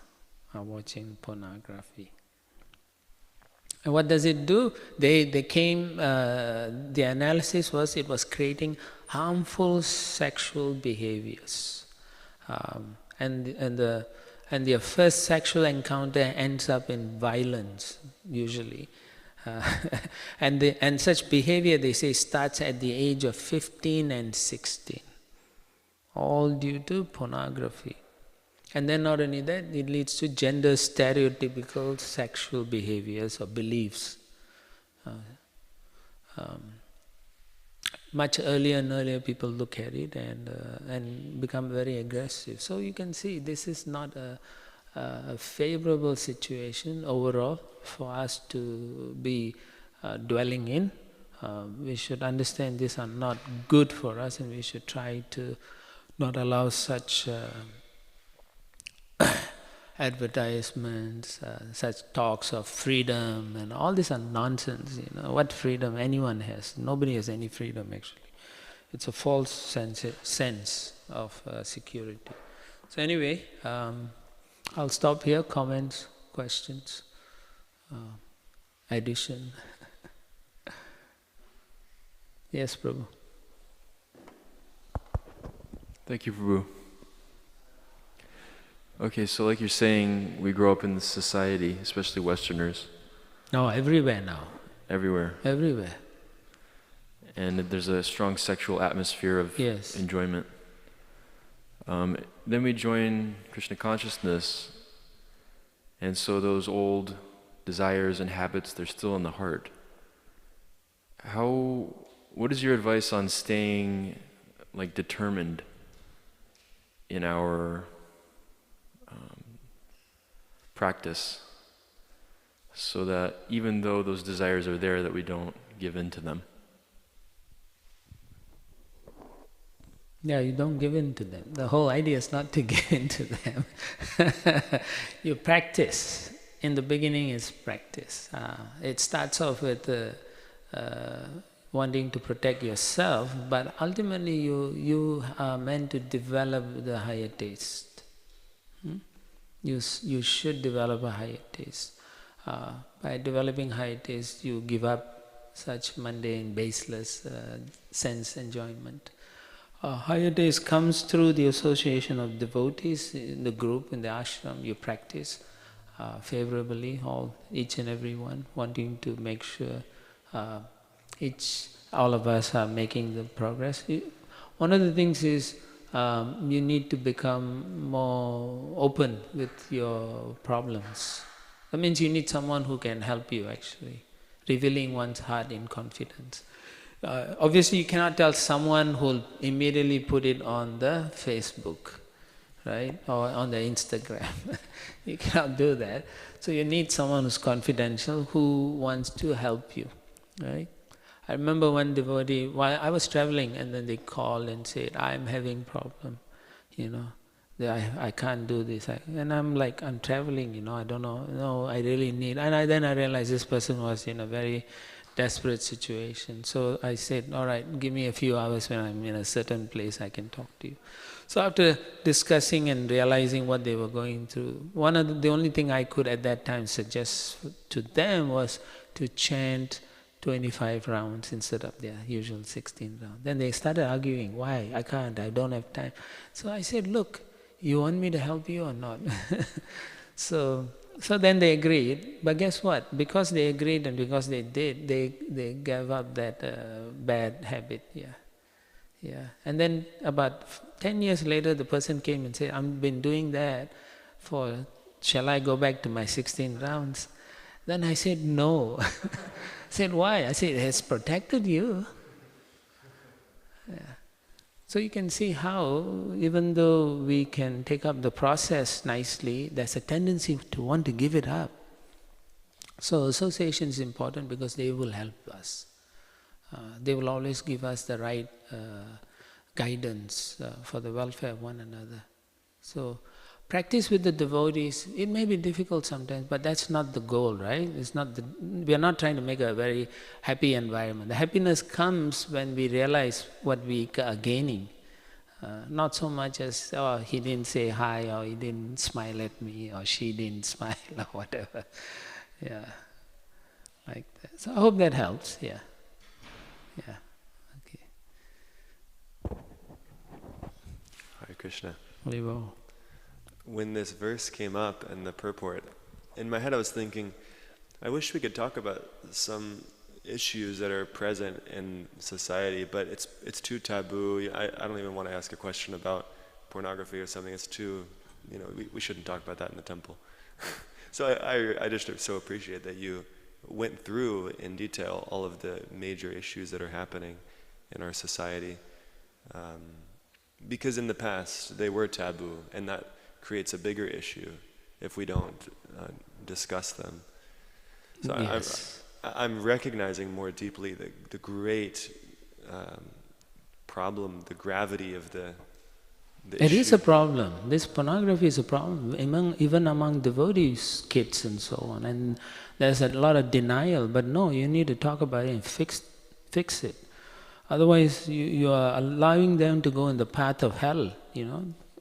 B: are watching pornography. And what does it do? The analysis was, it was creating harmful sexual behaviors. And their first sexual encounter ends up in violence, usually. And such behavior, they say, starts at the age of 15 and 16, all due to pornography. And then not only that, it leads to gender stereotypical sexual behaviors or beliefs. Much earlier and earlier people look at it and become very aggressive. So you can see this is not a favorable situation overall for us to be dwelling in. We should understand these are not good for us, and we should try to not allow such advertisements, such talks of freedom, and all these are nonsense. What freedom anyone has? Nobody has any freedom actually. It's a false sense of security. So anyway, I'll stop here. Comments, questions, addition. Yes, Prabhu.
C: Thank you, Prabhu. Okay, so like you're saying, we grow up in this society, especially Westerners.
B: No, everywhere now.
C: Everywhere.
B: Everywhere.
C: And there's a strong sexual atmosphere of enjoyment. Then we join Krishna consciousness, and so those old desires and habits, they're still in the heart. What is your advice on staying determined in our practice, so that even though those desires are there, that we don't give in to them?
B: Yeah, you don't give in to them. The whole idea is not to give in to them. You practice. In the beginning is practice. It starts off with wanting to protect yourself, but ultimately you are meant to develop the higher taste. You should develop a higher taste. By developing higher taste, you give up such mundane, baseless sense enjoyment. Higher taste comes through the association of devotees in the group, in the ashram. You practice favorably, each and every one, wanting to make sure all of us are making the progress. One of the things is you need to become more open with your problems. That means you need someone who can help you actually, revealing one's heart in confidence. Obviously you cannot tell someone who will immediately put it on the Facebook, right, or on the Instagram. You cannot do that. So you need someone who's confidential, who wants to help you, right? I remember one devotee, while I was traveling, and then they called and said, I'm having problem, I can't do this. And I'm like, I'm traveling, I don't know, no, I really need, and then I realized this person was in a very desperate situation. So I said, all right, give me a few hours when I'm in a certain place, I can talk to you. So after discussing and realizing what they were going through, the only thing I could at that time suggest to them was to chant 25 rounds instead of their usual 16 rounds. Then they started arguing, why? I can't, I don't have time. So I said, look, you want me to help you or not? So then they agreed, but guess what? Because they agreed and because they did, they gave up that bad habit, yeah. And then about 10 years later, the person came and said, I've been doing that shall I go back to my 16 rounds? Then I said, no. I said, why? I said, it has protected you. Yeah. So you can see how, even though we can take up the process nicely, there's a tendency to want to give it up. So association is important because they will help us. They will always give us the right guidance for the welfare of one another. So practice with the devotees. It may be difficult sometimes, but that's not the goal, right? We are not trying to make a very happy environment. The happiness comes when we realize what we are gaining. Not so much as, oh, he didn't say hi, or he didn't smile at me, or she didn't smile, or whatever. Yeah, like that. So I hope that helps, yeah. Okay.
A: Hare Krishna.
B: Haribo.
A: When this verse came up and the purport, in my head I was thinking, I wish we could talk about some issues that are present in society, but it's too taboo. I don't even want to ask a question about pornography or something. It's too, we shouldn't talk about that in the temple. So I just so appreciate that you went through in detail all of the major issues that are happening in our society. Because in the past they were taboo, and that creates a bigger issue. if we don't discuss them. So
B: Yes.
A: I'm recognizing more deeply the great problem, the gravity of the
B: It
A: issue.
B: is a problem. This pornography is a problem, even among devotees, kids and so on. And there's a lot of denial, but no, you need to talk about it and fix it. Otherwise, you are allowing them to go in the path of hell,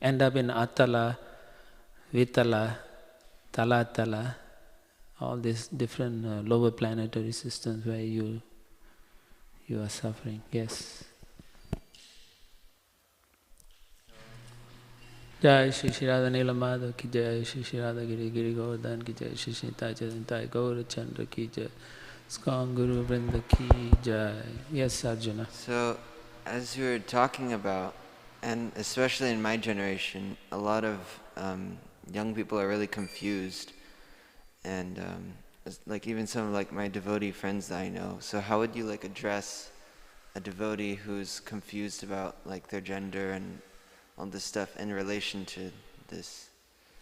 B: end up in Atala, Vitala, Talatala, all these different lower planetary systems where you are suffering. Yes. Jai Shri Shri Radha Nila Madhav ki Jai, Shri Shri Radha Giri Giri Govardhan ki Jai, Shri Shri Tai Chadantai Gaura Chandra ki Jai, Iskcon Guru Vrinda ki Jai. Yes, Arjuna.
D: So, as you were talking about, and especially in my generation, a lot of young people are really confused, and like even some of like my devotee friends that I know. So, how would you like address a devotee who's confused about like their gender and all this stuff in relation to this?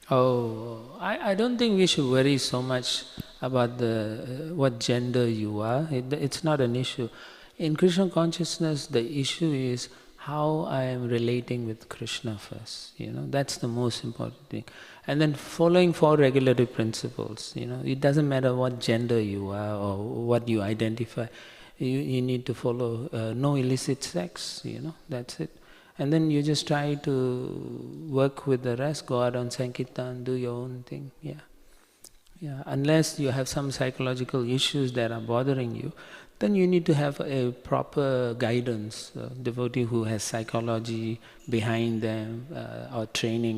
B: Oh, I don't think we should worry so much about what gender you are. It's not an issue. In Krishna consciousness, the issue is how I am relating with Krishna first. That's the most important thing. And then following 4 regulatory principles. It doesn't matter what gender you are or what you identify. You need to follow no illicit sex. That's it. And then you just try to work with the rest, go out on Sankirtan, do your own thing, yeah. Unless you have some psychological issues that are bothering you, then you need to have a proper guidance, a devotee who has psychology behind them, or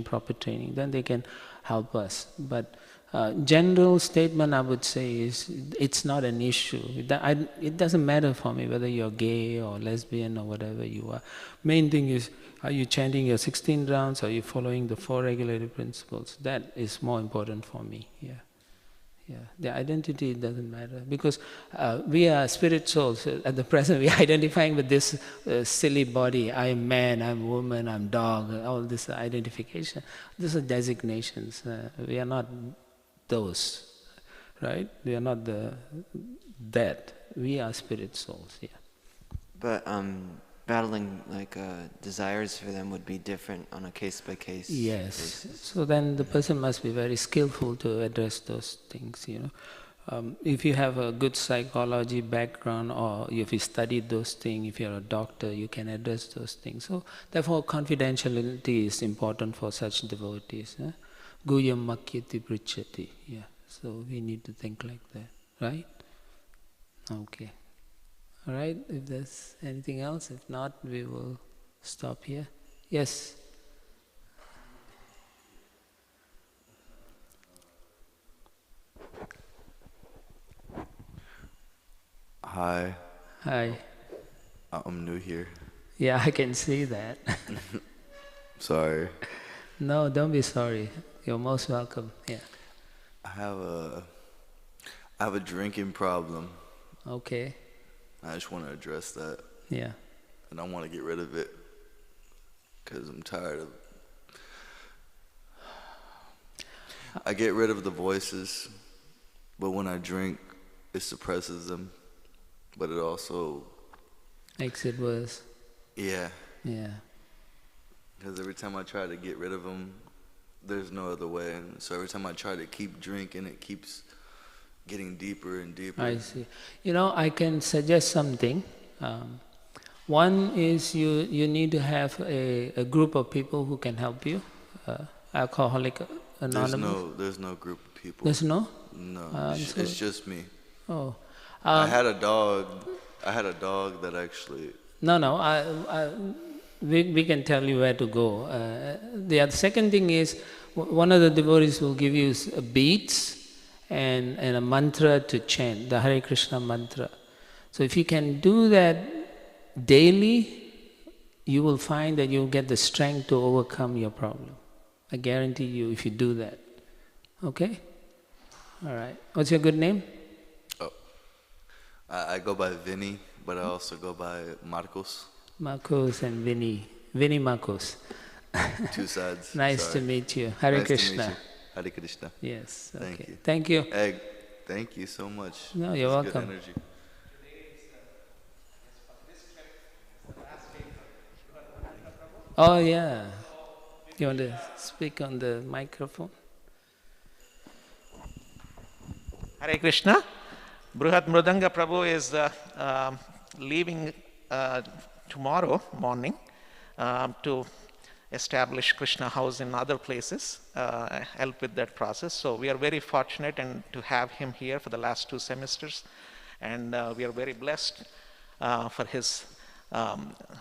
B: proper training, then they can help us. But general statement I would say is, it's not an issue. It doesn't matter for me whether you're gay or lesbian or whatever you are. Main thing is, are you chanting your 16 rounds? Are you following the 4 regulatory principles? That is more important for me, yeah. The identity doesn't matter, because we are spirit souls. At the present, we are identifying with this silly body. I am man, I'm woman, I'm dog, all this identification. These are designations. We are not those, right? We are not that. We are spirit souls, yeah.
D: But battling like desires for them would be different on a case-by-case basis.
B: So then the person must be very skillful to address those things, If you have a good psychology background, or if you studied those things, if you're a doctor, you can address those things. So therefore confidentiality is important for such devotees. Guyam makyati pruchati. Yeah. So we need to think like that, right? Okay. All right, if there's anything else, if not, we will stop here. Yes?
E: Hi.
B: Hi.
E: I'm new here.
B: Yeah, I can see that.
E: Sorry.
B: No, don't be sorry. You're most welcome. Yeah.
E: I have a drinking problem.
B: Okay.
E: I just want to address that.
B: Yeah.
E: And I want to get rid of it, because I'm tired of... I get rid of the voices, but when I drink, it suppresses them. But it also...
B: Makes it worse.
E: Yeah.
B: Yeah.
E: Because every time I try to get rid of them, there's no other way. And so every time I try to keep drinking, it keeps getting deeper and deeper.
B: I see. I can suggest something. One is you need to have a group of people who can help you. Alcoholic Anonymous.
E: There's no group of people.
B: There's no?
E: No, it's just me.
B: Oh.
E: I had a dog that actually...
B: No. We can tell you where to go. The second thing is, one of the devotees will give you beads and a mantra to chant, the Hare Krishna mantra. So if you can do that daily, you will find that you'll get the strength to overcome your problem. I guarantee you, if you do that. Okay? All right. What's your good name?
E: Oh, I go by Vinny, but I also go by Marcos.
B: Marcos and Vinny. Vinny Marcos.
E: 2 sides.
B: Nice
E: Sorry.
B: to meet you. Hare
E: Nice
B: Krishna.
E: to meet you. Hare Krishna.
B: Yes.
E: Thank
B: Okay.
E: you.
B: Thank you.
E: Hey, thank you so much.
B: No, you're
E: That's good
B: welcome.
E: energy.
B: Oh, yeah. You want to speak on the microphone?
F: Hare Krishna. Bruhat Mridanga Prabhu is leaving tomorrow morning to establish Krishna house in other places, help with that process. So we are very fortunate and to have him here for the last 2 semesters. And we are very blessed for his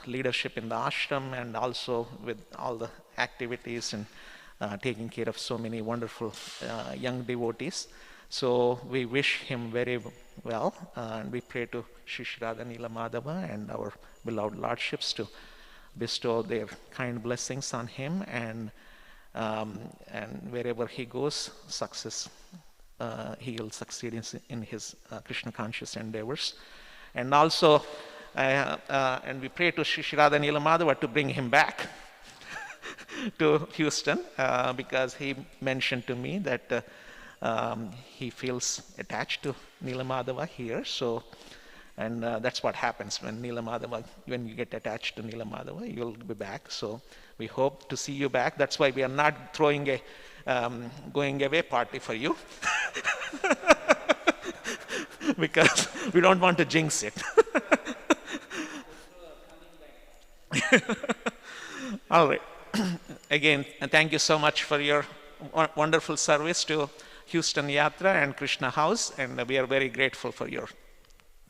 F: leadership in the ashram and also with all the activities and taking care of so many wonderful young devotees. So we wish him very well, and we pray to Shri Radha Nila Madhava and our beloved lordships to bestow their kind blessings on him, and wherever he goes, success. He will succeed in his Krishna conscious endeavors. And also, and we pray to Shri Radha Nila Madhava to bring him back to Houston, because he mentioned to me that he feels attached to Nila Madhava here. So, and that's what happens when when you get attached to Nila Madhava, you'll be back. So we hope to see you back. That's why we are not throwing a going away party for you, because we don't want to jinx it. All right. Again, thank you so much for your wonderful service to Houston Yatra and Krishna House, and we are very grateful for your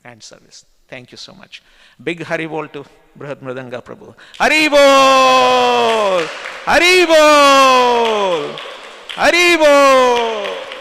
F: kind service. Thank you so much. Big Haribol to Bruhat Mridanga Prabhu. Haribol! Haribol! Haribol!